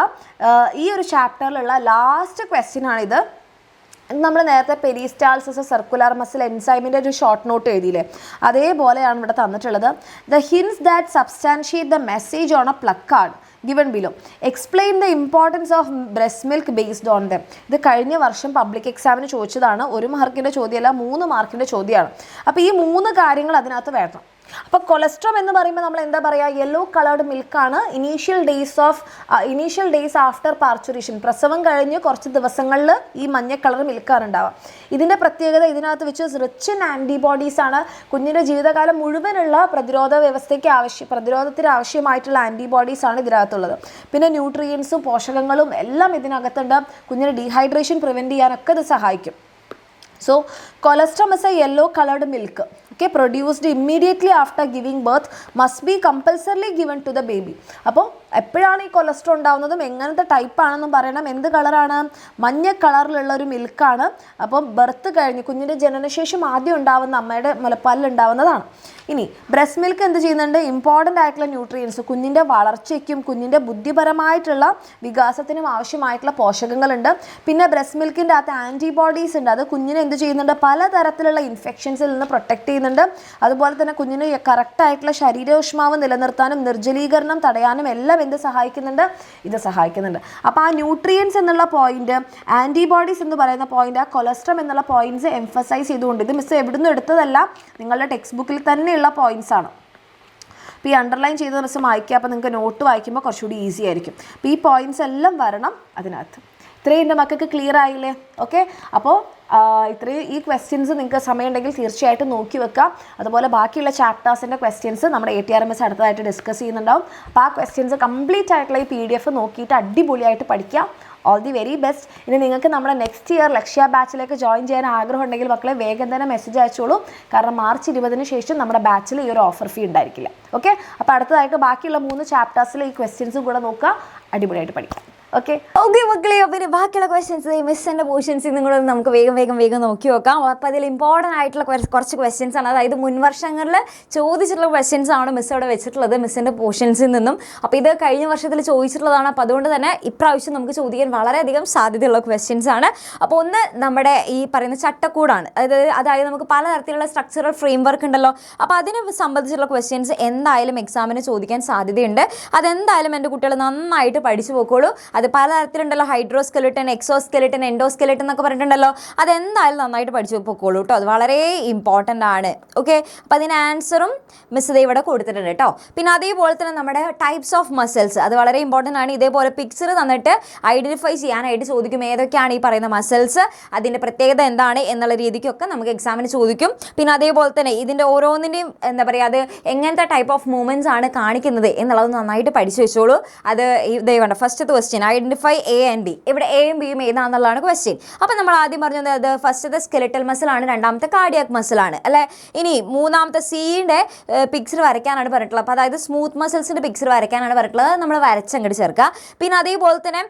ഈ ഒരു ചാപ്റ്ററിലുള്ള ലാസ്റ്റ് ക്വസ്റ്റ്യൻ ആണിത്. നമ്മൾ നേരത്തെ പെരിസ്റ്റാൾസിസ് സർക്കുലർ മസിൽ എൻസൈമിൻ്റെ ഒരു ഷോർട്ട് നോട്ട് എഴുതിയില്ലേ, അതേപോലെയാണ് ഇവിടെ തന്നിട്ടുള്ളത്. The hints that substantiate the message on A placard given below. Explain the importance of breast milk based on them. ഇത് കഴിഞ്ഞ വർഷം പബ്ലിക് എക്സാമിന് ചോദിച്ചതാണ്. 1 മാർക്കിൻ്റെ ചോദ്യമല്ല, 3 മാർക്കിൻ്റെ ചോദ്യമാണ്. അപ്പോൾ ഈ 3 കാര്യങ്ങൾ അതിനകത്ത് വേണം. അപ്പോൾ കൊളസ്ട്രോൾ എന്ന് പറയുമ്പോൾ നമ്മൾ എന്താ പറയുക? യെല്ലോ കളേർഡ് മിൽക്കാണ് ഇനീഷ്യൽ ഡേയ്സ് ആഫ്റ്റർ പാർച്ചുറേഷൻ. പ്രസവം കഴിഞ്ഞ് കുറച്ച് ദിവസങ്ങളിൽ ഈ മഞ്ഞ കളർ മിൽക്കാണ് ഉണ്ടാവുക. ഇതിൻ്റെ പ്രത്യേകത ഇതിനകത്ത് വെച്ച് റിച്ച് ഇൻ ആൻറ്റിബോഡീസ് ആണ്. കുഞ്ഞിൻ്റെ ജീവിതകാലം മുഴുവനുള്ള പ്രതിരോധത്തിന് ആവശ്യമായിട്ടുള്ള ആൻറ്റിബോഡീസ് ആണ് ഇതിനകത്തുള്ളത്. പിന്നെ ന്യൂട്രിയൻസും പോഷകങ്ങളും എല്ലാം ഇതിനകത്തുണ്ട്. കുഞ്ഞിന് ഡീഹൈഡ്രേഷൻ പ്രിവെൻറ്റ് ചെയ്യാനൊക്കെ ഇത് സഹായിക്കും. So colostrum is a yellow colored milk, okay, produced immediately after giving birth, must be compulsorily given to the baby. അപ്പോൾ എപ്പോഴാണ് ഈ കൊളസ്ട്രോൾ ഉണ്ടാവുന്നതും എങ്ങനത്തെ ടൈപ്പ് ആണെന്നും പറയണം. എന്ത് കളറാണ്? മഞ്ഞ കളറിലുള്ള ഒരു മിൽക്കാണ്. അപ്പം ബർത്ത് കഴിഞ്ഞ് കുഞ്ഞിൻ്റെ ജനനശേഷം ആദ്യം ഉണ്ടാവുന്ന അമ്മയുടെ മുലപ്പാലിലുണ്ടാവുന്നതാണ്. ഇനി ബ്രസ്റ്റ് മിൽക്ക് എന്ത് ചെയ്യുന്നുണ്ട്? ഇമ്പോർട്ടൻ്റ് ആയിട്ടുള്ള ന്യൂട്രിയൻസ്, കുഞ്ഞിൻ്റെ വളർച്ചയ്ക്കും കുഞ്ഞിൻ്റെ ബുദ്ധിപരമായിട്ടുള്ള വികാസത്തിനും ആവശ്യമായിട്ടുള്ള പോഷകങ്ങളുണ്ട്. പിന്നെ ബ്രസ്റ്റ് മിൽക്കിൻ്റെ അകത്ത് ആൻറ്റിബോഡീസ് ഉണ്ട്. അത് കുഞ്ഞിനെ എന്ത് ചെയ്യുന്നുണ്ട്? പലതരത്തിലുള്ള ഇൻഫെക്ഷൻസിൽ നിന്ന് പ്രൊട്ടക്റ്റ് ചെയ്യുന്നുണ്ട്. അതുപോലെ തന്നെ കുഞ്ഞിന് കറക്റ്റായിട്ടുള്ള ശരീരോഷ്മാവ് നിലനിർത്താനും നിർജ്ജലീകരണം തടയാനും എല്ലാം എന്ത് സഹായിക്കുന്നുണ്ട്? ഇത് സഹായിക്കുന്നുണ്ട്. അപ്പോൾ ആ ന്യൂട്രിയൻസ് എന്നുള്ള പോയിന്റ്, ആൻറ്റിബോഡീസ് എന്ന് പറയുന്ന പോയിന്റ്, ആ കൊളസ്ട്രം എന്നുള്ള പോയിന്റ്സ് എംഫസൈസ് ചെയ്തുകൊണ്ട്, ഇത് മിസ് എവിടുന്ന് എടുത്തതല്ല, നിങ്ങളുടെ ടെക്സ്റ്റ് ബുക്കിൽ തന്നെയുള്ള പോയിന്റ്സ് ആണ്. അപ്പോൾ ഈ അണ്ടർലൈൻ ചെയ്ത ദിവസം വായിക്കുക. അപ്പോൾ നിങ്ങൾക്ക് നോട്ട് വായിക്കുമ്പോൾ കുറച്ചുകൂടി ഈസി ആയിരിക്കും. അപ്പോൾ ഈ പോയിന്റ്സ് എല്ലാം വരണം അതിനകത്ത്. ഇത്രയും എൻ്റെ മക്കൾക്ക് ക്ലിയർ ആയില്ലേ? ഓക്കെ, അപ്പോൾ ഇത്രയും ഈ ക്വസ്റ്റ്യൻസ് നിങ്ങൾക്ക് സമയമുണ്ടെങ്കിൽ തീർച്ചയായിട്ടും നോക്കി വെക്കുക. അതുപോലെ ബാക്കിയുള്ള ചാപ്റ്റേഴ്സിൻ്റെ ക്വസ്റ്റ്യൻസ് നമ്മുടെ ATRMS അടുത്തതായിട്ട് ഡിസ്കസ് ചെയ്യുന്നുണ്ടാവും. അപ്പോൾ ആ ക്വസ്റ്റ്യൻസ് കംപ്ലീറ്റ് ആയിട്ടുള്ള ഈ PDF നോക്കിയിട്ട് അടിപൊളിയായിട്ട് പഠിക്കുക. All the very best. ഇനി നിങ്ങൾക്ക് നമ്മുടെ നെക്സ്റ്റ് ഇയർ ലക്ഷ്യ ബാച്ചിലേക്ക് ജോയിൻ ചെയ്യാൻ ആഗ്രഹം ഉണ്ടെങ്കിൽ മക്കളെ വേഗം തന്നെ മെസ്സേജ് അയച്ചോളൂ. കാരണം മാർച്ച് 20 ശേഷം നമ്മുടെ ബാച്ചിൽ ഈ ഒരു ഓഫർ ഫീ ഉണ്ടായിരിക്കില്ല. ഓക്കെ, അപ്പോൾ അടുത്തതായിട്ട് ബാക്കിയുള്ള 3 ചാപ്റ്റേഴ്സിലെ ഈ ക്വസ്റ്റ്യൻസും കൂടെ നോക്കുക, അടിപൊളിയായിട്ട് പഠിക്കാം. ഓക്കെ മക്കളെ, പിന്നെ ബാക്കിയുള്ള ക്വസ്റ്റ്യൻസ് മിസ്സിൻ്റെ പോർഷൻസ് നിങ്ങളൊന്ന് നമുക്ക് വേഗം നോക്കി നോക്കാം. അപ്പോൾ അതിൽ ഇമ്പോർട്ടൻ്റ് ആയിട്ടുള്ള കുറച്ച് ക്വസ്റ്റ്യൻസ് ആണ്. അതായത് മുൻ വർഷങ്ങളിൽ ചോദിച്ചിട്ടുള്ള ക്വസ്റ്റ്യൻസ് ആണ് മിസ് അവിടെ വെച്ചിട്ടുള്ളത് മിസ്സിൻ്റെ പോർഷൻസിൽ നിന്നും. അപ്പോൾ ഇത് കഴിഞ്ഞ വർഷത്തിൽ ചോദിച്ചിട്ടുള്ളതാണ്. അപ്പോൾ അതുകൊണ്ട് തന്നെ ഇപ്രാവശ്യം നമുക്ക് ചോദിക്കാൻ വളരെയധികം സാധ്യതയുള്ള ക്വസ്റ്റ്യൻസ് ആണ്. അപ്പോൾ ഒന്ന് നമ്മുടെ ഈ പറയുന്ന ചട്ടക്കൂടാണ്. അതായത് നമുക്ക് പലതരത്തിലുള്ള സ്ട്രക്ചറൽ ഫ്രെയിം വർക്ക് ഉണ്ടല്ലോ. അപ്പോൾ അതിനെ സംബന്ധിച്ചുള്ള ക്വസ്റ്റ്യൻസ് എന്തായാലും എക്സാമിന് ചോദിക്കാൻ സാധ്യതയുണ്ട്. അതെന്തായാലും എൻ്റെ കുട്ടികൾ നന്നായിട്ട് പഠിച്ചു പോയിക്കോളൂ. അത് പലതരത്തിലുണ്ടല്ലോ, ഹൈഡ്രോസ്കെലിട്ടൻ, എക്സോസ്കെലിട്ടൻ, എൻഡോസ്കെലിട്ടൻ എന്നൊക്കെ പറഞ്ഞിട്ടുണ്ടല്ലോ. അതെന്തായാലും നന്നായിട്ട് പഠിച്ചു പോയിക്കോളൂ കേട്ടോ. അത് വളരെ ഇമ്പോർട്ടൻ്റ് ആണ്. ഓക്കെ, അപ്പോൾ അതിന് ആൻസറും മിസ് ഇത് ഇവിടെ കൊടുത്തിട്ടുണ്ട് കേട്ടോ. പിന്നെ അതേപോലെ തന്നെ നമ്മുടെ ടൈപ്സ് ഓഫ് മസിൽസ്, അത് വളരെ ഇമ്പോർട്ടൻ്റ് ആണ്. ഇതേപോലെ പിക്ചർ തന്നിട്ട് ഐഡൻറ്റിഫൈ ചെയ്യാനായിട്ട് ചോദിക്കും. ഏതൊക്കെയാണ് ഈ പറയുന്ന മസിൽസ്, അതിൻ്റെ പ്രത്യേകത എന്താണ് എന്നുള്ള രീതിക്കൊക്കെ നമുക്ക് എക്സാമിന് ചോദിക്കും. പിന്നെ അതേപോലെ തന്നെ ഇതിൻ്റെ ഓരോന്നിൻ്റെയും എന്താ പറയുക, അത് എങ്ങനത്തെ ടൈപ്പ് ഓഫ് മൂവ്മെൻറ്റ്സ് ആണ് കാണിക്കുന്നത് എന്നുള്ളത് നന്നായിട്ട് പഠിച്ചു വെച്ചോളൂ. അത് ഇതേ വേണ്ട ഫസ്റ്റത്തെ question identify A and B. ഇവിടെ എയും ബിയും ഏതാണെന്നുള്ളതാണ് ക്വസ്റ്റ്യൻ. അപ്പോൾ നമ്മൾ ആദ്യം പറഞ്ഞത് അത് ഫസ്റ്റത്തെ സ്കെലിറ്റൽ മസിലാണ്, രണ്ടാമത്തെ കാർഡിയാക് മസിലാണ് അല്ലേ. ഇനി മൂന്നാമത്തെ സിയുടെ പിക്ചർ വരയ്ക്കാനാണ് പറഞ്ഞിട്ടുള്ളത്. അപ്പോൾ അതായത് സ്മൂത്ത് മസിൽസിൻ്റെ പിക്ചർ വരയ്ക്കാനാണ് പറഞ്ഞിട്ടുള്ളത്. നമ്മൾ വരച്ചങ്ങോട്ട് ചേർക്കുക. പിന്നെ അതേപോലെ തന്നെ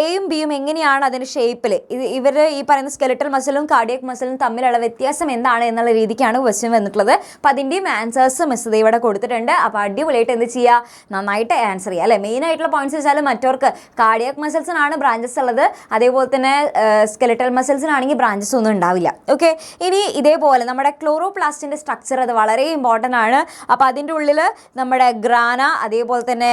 എയും ബിയും എങ്ങനെയാണ് അതിൻ്റെ ഷേപ്പിൽ ഇവർ ഈ പറയുന്ന സ്കെലിറ്റൽ മസിലും കാർഡിയാക് മസിലും തമ്മിലുള്ള വ്യത്യാസം എന്താണ് എന്നുള്ള രീതിക്കാണ് ക്വസ്റ്റ്യൻ വന്നിട്ടുള്ളത്. അപ്പോൾ അതിൻ്റെയും ആൻസേഴ്സ് മിസ് ഇവിടെ കൊടുത്തിട്ടുണ്ട്. അപ്പോൾ അടിപൊളിയായിട്ട് എന്ത് ചെയ്യുക, നന്നായിട്ട് ആൻസർ ചെയ്യുക അല്ലേ. മെയിൻ ആയിട്ടുള്ള പോയിന്റ്സ് വെച്ചാൽ മറ്റവർക്ക് കാർഡിയാക് മസിൽസിനാണ് ബ്രാഞ്ചസ് ഉള്ളത്, അതേപോലെ തന്നെ സ്കെലിറ്റൽ മസിൽസിനാണെങ്കിൽ ബ്രാഞ്ചസ് ഒന്നും ഉണ്ടാവില്ല. ഓക്കെ, ഇനി ഇതേപോലെ നമ്മുടെ ക്ലോറോപ്ലാസ്റ്റിൻ്റെ സ്ട്രക്ചർ അത് വളരെ ഇമ്പോർട്ടൻ്റ് ആണ്. അപ്പോൾ അതിൻ്റെ ഉള്ളിൽ നമ്മുടെ ഗ്രാന, അതേപോലെ തന്നെ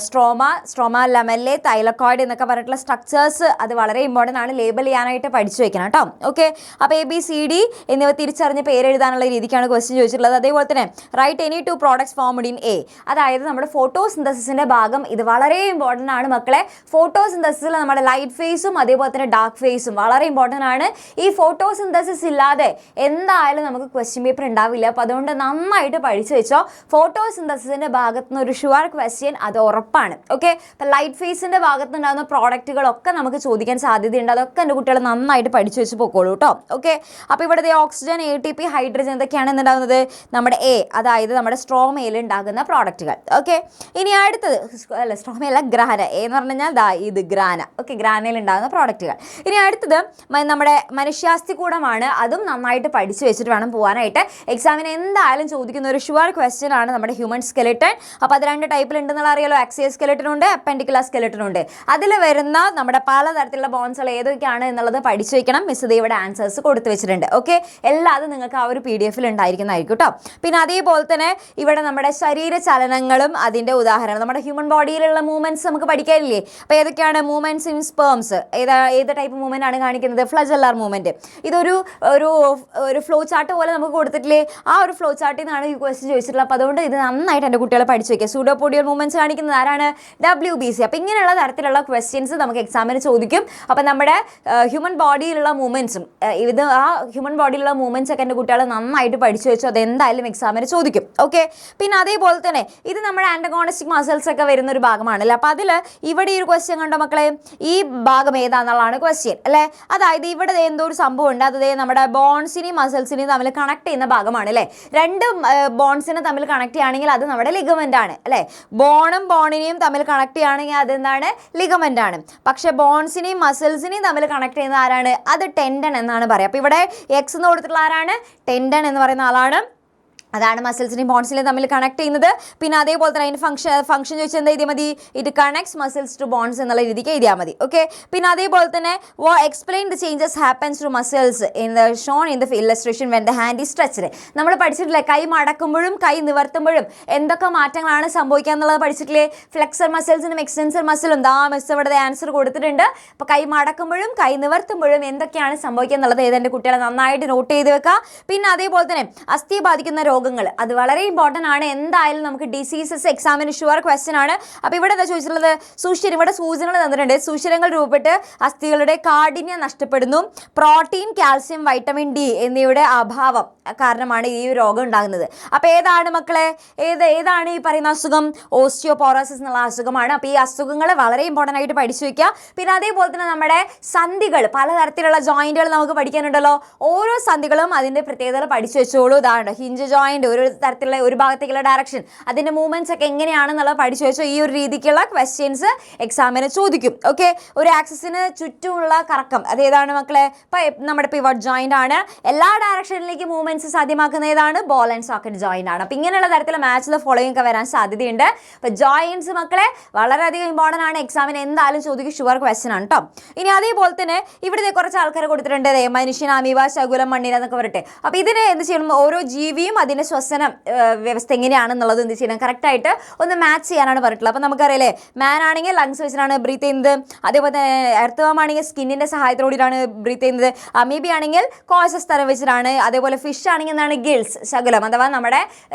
സ്ട്രോമ ലമെല്ലെ, തൈലക്കോയിഡ് എന്നൊക്കെ പറഞ്ഞിട്ടുള്ള സ്ട്രക്ചേഴ്സ് അത് വളരെ ഇമ്പോർട്ടൻ്റ് ആണ്. ലേബൽ ചെയ്യാനായിട്ട് പഠിച്ചു വെക്കണം കേട്ടോ. ഓക്കെ, അപ്പോൾ ABCD എന്നിവ തിരിച്ചറിഞ്ഞ് പേരെഴുതാനുള്ള രീതിക്കാണ് ക്വസ്റ്റ്യൻ ചോദിച്ചിട്ടുള്ളത്. അതേപോലെ തന്നെ write any 2 products formed in A, അതായത് നമ്മുടെ ഫോട്ടോസിന്തസിസിൻ്റെ ഭാഗം ഇത് വളരെ ഇമ്പോർട്ടൻ്റ് ആണ് മക്കളെ. ഫോട്ടോസിന്തസിസിൽ നമ്മുടെ ലൈറ്റ് ഫേസും അതേപോലെ തന്നെ ഡാർക്ക് ഫേസും വളരെ ഇമ്പോർട്ടൻ്റ് ആണ്. ഈ ഫോട്ടോസിന്തസിസ് ഇല്ലാതെ എന്തായാലും നമുക്ക് ക്വസ്റ്റ്യൻ പേപ്പർ ഉണ്ടാവില്ല. അപ്പോൾ അതുകൊണ്ട് നന്നായിട്ട് പഠിച്ചു വെച്ചോ. ഫോട്ടോസിന്തസിസിൻ്റെ ഭാഗത്തു നിന്ന് ഒരു ഷുവർ ക്വസ്റ്റ്യൻ അത് ഉറപ്പാണ്. ഓക്കെ, അപ്പോൾ ലൈറ്റ് ഫേസിൻ്റെ ഭാഗത്ത് ഉണ്ടാകുന്ന പ്രോഡക്റ്റുകളൊക്കെ നമുക്ക് ചോദിക്കാൻ സാധ്യതയുണ്ട്. അതൊക്കെ എൻ്റെ കുട്ടികൾ നന്നായിട്ട് പഠിച്ചു വെച്ച് പോയിക്കോളൂ കേട്ടോ. ഓക്കെ, അപ്പോൾ ഇവിടെ ഓക്സിജൻ, ATP, ഹൈഡ്രജൻ എന്തൊക്കെയാണ് ഉണ്ടാകുന്നത്, നമ്മുടെ A, അതായത് നമ്മുടെ സ്ട്രോമയിൽ ഉണ്ടാകുന്ന പ്രോഡക്റ്റുകൾ. ഓക്കെ, ഇനി അടുത്തത് സ്ട്രോമയല്ല ഗ്രാന, A എന്ന് പറഞ്ഞു കഴിഞ്ഞാൽ ഇത് ഗ്രാന. ഓക്കെ, ഗ്രാനയിൽ ഉണ്ടാകുന്ന പ്രോഡക്റ്റുകൾ. ഇനി അടുത്തത് നമ്മുടെ മനുഷ്യാസ്ഥികൂടമാണ്. അതും നന്നായിട്ട് പഠിച്ചു വെച്ചിട്ട് വേണം പോകാനായിട്ട്. എക്സാമിന് എന്തായാലും ചോദിക്കുന്ന ഒരു ഷുവർ ക്വസ്റ്റ്യൻ ആണ് നമ്മുടെ ഹ്യൂമൻ സ്കെലിറ്റൻ. അപ്പോൾ അത് 2 ടൈപ്പിൽ ഉണ്ടെന്നുള്ള അറിയാലോ, ആക്സിയൽ സ്കെലിറ്റൻ ഉണ്ട്, അപ്പൻഡിക്കുലർ സ്കെലിറ്റൻ ഉണ്ട്. അതിൽ വരുന്ന നമ്മുടെ പലതരത്തിലുള്ള ബോൺസുകൾ ഏതൊക്കെയാണ് എന്നുള്ളത് പഠിച്ചു വെക്കണം. മിസ് ഇവിടെ ആൻസേഴ്സ് കൊടുത്തു വെച്ചിട്ടുണ്ട്. ഓക്കെ, എല്ലാതും നിങ്ങൾക്ക് ആ ഒരു PDF-ൽ ഉണ്ടായിരിക്കുന്നതായിരിക്കും കേട്ടോ. പിന്നെ അതേപോലെ തന്നെ ഇവിടെ നമ്മുടെ ശരീര ചലനങ്ങളും അതിൻ്റെ ഉദാഹരണം, നമ്മുടെ ഹ്യൂമൻ ബോഡിയിലുള്ള മൂവ്മെൻറ്റ്സ് നമുക്ക് പഠിക്കാനില്ലേ. അപ്പോൾ ഏതൊക്കെയാണ് മൂവ്മെൻറ്റ്സ് ഇൻ സ്പേംസ്, ഏത് ടൈപ്പ് മൂവ്മെൻ്റ് ആണ് കാണിക്കുന്നത്, ഫ്ലജല്ലാർ മൂവ്മെൻറ്റ്. ഇതൊരു ഒരു ഫ്ലോ ചാർട്ട് പോലെ നമുക്ക് കൊടുത്തിട്ടില്ലേ, ആ ഒരു ഫ്ലോ ചാർട്ടിൽ നിന്നാണ് ഈ ക്വസ്റ്റ്യൻ ചോദിച്ചിട്ടുള്ളത്. അപ്പോൾ അതുകൊണ്ട് ഇത് നന്നായിട്ട് എൻ്റെ കുട്ടികളെ പഠിച്ചു വയ്ക്കുക. സൂഡോപോഡിയൽ മൂവ്മെൻറ്റ്സ് കാണിക്കുന്നത് ആരാണ്, WBC. അപ്പോൾ ഇങ്ങനെയുള്ള തരത്തിലുള്ള ക്വസ്റ്റ്യൻസ് നമുക്ക് എക്സാമിന് ചോദിക്കും. അപ്പോൾ നമ്മുടെ ഹ്യൂമൻ ബോഡിയിലുള്ള മൂവ്മെൻറ്റ്സും ആ ഹ്യൂമൻ ബോഡിയിലുള്ള മൂവ്മെൻറ്റ്സ് ഒക്കെ എൻ്റെ കുട്ടികളെ നന്നായിട്ട് പഠിച്ചു വെച്ചു. അതെന്തായാലും എക്സാമിന് ചോദിക്കും. ഓക്കെ, പിന്നെ അതേപോലെ തന്നെ ഇത് നമ്മുടെ ആൻറ്റഗോണിസ്റ്റിക് മസിൽസ് ഒക്കെ വരുന്ന ഒരു ഭാഗമാണല്ലോ. അപ്പോൾ അതിൽ ഇവിടെ ഈ ഒരു ക്വസ്റ്റ്യൻ കണ്ടോ മക്കളെ, ഈ ഭാഗം ഏതാണെന്നുള്ളതാണ് ക്വസ്റ്റ്യൻ അല്ലേ. അതായത് ഇവിടെ എന്തോ ഒരു സംഭവം ഉണ്ട്, അത് നമ്മുടെ ബോൺസിനെയും മസിൽസിനെയും തമ്മിൽ കണക്ട് ചെയ്യുന്ന ഭാഗമാണ് അല്ലേ. 2 ബോൺസിനെ തമ്മിൽ കണക്ട് ചെയ്യുകയാണെങ്കിൽ അത് നമ്മുടെ ലിഗമെൻ്റ് ആണ് അല്ലേ. ബോണിനെയും തമ്മിൽ കണക്ട് ചെയ്യുകയാണെങ്കിൽ അതെന്താണ്, ലിഗമെൻ്റ് ആണ്. പക്ഷേ ബോൺസിനെയും മസിൽസിനെയും തമ്മിൽ കണക്ട് ചെയ്യുന്ന ആരാണ്, അത് ടെൻഡൻ എന്നാണ് പറയുക. അപ്പോൾ ഇവിടെ X എന്ന് കൊടുത്തിട്ടുള്ള ആരാണ്, ടെൻഡൻ എന്ന് പറയുന്ന ആളാണ്. അതാണ് മസിൽസിനെയും ബോൺസിനെയും തമ്മിൽ കണക്ട് ചെയ്യുന്നത്. പിന്നെ അതേപോലെ തന്നെ അതിൻ്റെ ഫംഗ്ഷൻ ചോദിച്ചാൽ എന്താ എഴുതിയാൽ മതി, it connects muscles to bones എന്നുള്ള രീതിക്ക് എഴുതിയാൽ മതി. ഓക്കെ, പിന്നെ അതേപോലെ തന്നെ explain the changes happens to muscles shown in the illustration when the hand is stretched. നമ്മൾ പഠിച്ചിട്ടില്ലേ, കൈ മടക്കുമ്പോഴും കൈ നിവർത്തുമ്പോഴും എന്തൊക്കെ മാറ്റങ്ങളാണ് സംഭവിക്കുക എന്നുള്ളത് പഠിച്ചിട്ടില്ലേ. ഫ്ലെക്സർ മസിൽസിനും എക്സ്റ്റൻസർ മസിലും മിസ് ഇവിടെ ആൻസർ കൊടുത്തിട്ടുണ്ട്. അപ്പോൾ കൈ മടക്കുമ്പോഴും കൈ നിവർത്തുമ്പോഴും എന്തൊക്കെയാണ് സംഭവിക്കുക എന്നുള്ളത് ഏതെൻ്റെ കുട്ടികളെ നന്നായിട്ട് നോട്ട് ചെയ്ത് വെക്കുക. പിന്നെ അതേപോലെ തന്നെ അസ്ഥിയെ ബാധിക്കുന്ന രോഗങ്ങൾ രോഗങ്ങൾ, അത് വളരെ ഇമ്പോർട്ടൻ്റ് ആണ്. എന്തായാലും നമുക്ക് ഡിസീസസ് എക്സാമിന് ഷുവർ ക്വസ്റ്റ്യൻ ആണ്. അപ്പോൾ ഇവിടെ എന്താ ചോദിച്ചിട്ടുള്ളത്, ഇവിടെ സൂചനകൾ തന്നിട്ടുണ്ട്. സുഷിരങ്ങൾ രൂപപ്പെട്ട് അസ്ഥികളുടെ കാഠിന്യം നഷ്ടപ്പെടുന്നു. പ്രോട്ടീൻ, കാൽസ്യം, വൈറ്റമിൻ ഡി എന്നിവയുടെ അഭാവം കാരണമാണ് ഈ രോഗം ഉണ്ടാകുന്നത്. അപ്പോൾ ഏതാണ് മക്കളെ, ഏതാണ് ഈ പറയുന്ന അസുഖം? ഓസ്റ്റിയോപോറോസിസ് എന്നുള്ള അസുഖമാണ്. അപ്പോൾ ഈ അസുഖങ്ങൾ വളരെ ഇമ്പോർട്ടൻ്റ് ആയിട്ട് പഠിച്ചു വയ്ക്കുക. പിന്നെ അതേപോലെ തന്നെ നമ്മുടെ സന്ധികൾ, പലതരത്തിലുള്ള ജോയിന്റുകൾ നമുക്ക് പഠിക്കാനുണ്ടല്ലോ. ഓരോ സന്ധികളും അതിൻ്റെ പ്രത്യേകതകൾ പഠിച്ചു വെച്ചോളൂ. ഇതാണ് ഹിഞ്ച് ജോയിന്റ്, ഒരു തരത്തിലുള്ള ഒരു ഭാഗത്തേക്കുള്ള ഡയറക്ഷൻ, അതിൻ്റെ മൂവ്മെന്റ്സ് ഒക്കെ എങ്ങനെയാണെന്നുള്ളത് പഠിച്ചു വെച്ചോ. ഈ ഒരു രീതിക്കുള്ള ക്വസ്റ്റ്യൻസ് എക്സാമിന് ചോദിക്കും. ഓക്കെ, ഒരു ആക്സിസിന് ചുറ്റുമുള്ള കറക്കം അതേതാണ് മക്കളെ? നമ്മുടെ പിവട്ട് ജോയിന്റ് ആണ്. എല്ലാ ഡയറക്ഷനിലേക്ക് മൂവ്മെന്റ്സ് സാധ്യമാക്കുന്ന ഏതാണ്? ബോൾ ആൻഡ് സോക്കറ്റ് ജോയിന്റ് ആണ്. അപ്പോൾ ഇങ്ങനെയുള്ള തരത്തിലുള്ള മാച്ച് ദ ഫോളോയിങ് ഒക്കെ വരാൻ സാധ്യതയുണ്ട്. അപ്പോൾ ജോയിന്റ്സ് മക്കളെ വളരെയധികം ഇമ്പോർട്ടൻ്റ് ആണ്. എക്സാമിന് എന്തായാലും ചോദിക്കും, ഷുവർ ക്വസ്റ്റ്യൻ ആണ് കേട്ടോ. ഇനി അതേപോലെ തന്നെ ഇവിടുത്തെ കുറച്ച് ആൾക്കാർ കൊടുത്തിട്ടുണ്ട്, മനുഷ്യൻ, അമീബ, ശകുലം, മണ്ണിര എന്നൊക്കെ പറയട്ടെ. അപ്പോൾ ഇതിനെ എന്ത് ചെയ്യണം, ഓരോ ജീവിയും അതിൻ്റെ ശ്വസന വ്യവസ്ഥ എങ്ങനെയാണെന്നുള്ളത് എന്ത് ചെയ്യണം, കറക്റ്റായിട്ട് ഒന്ന് മാച്ച് ചെയ്യാനാണ് പറഞ്ഞിട്ടുള്ളത്. അപ്പോൾ നമുക്കറിയാലേ, മാൻ ആണെങ്കിൽ ലങ്സ് വെച്ചിട്ടാണ് ബ്രീത്ത് ചെയ്യുന്നത്. അതേപോലെ തന്നെ എർത്ത് ആണെങ്കിൽ സ്കിന്നിൻ്റെ സഹായത്തോടെയാണ് ബ്രീത്ത് ചെയ്യുന്നത്. അമീബി ആണെങ്കിൽ കോശസ് തരം വെച്ചിട്ടാണ്. അതേപോലെ ഫിഷ് ആണെങ്കിൽ എന്താണ്, ഗിൽസ്, ശകുലം അഥവാ നമ്മുടെ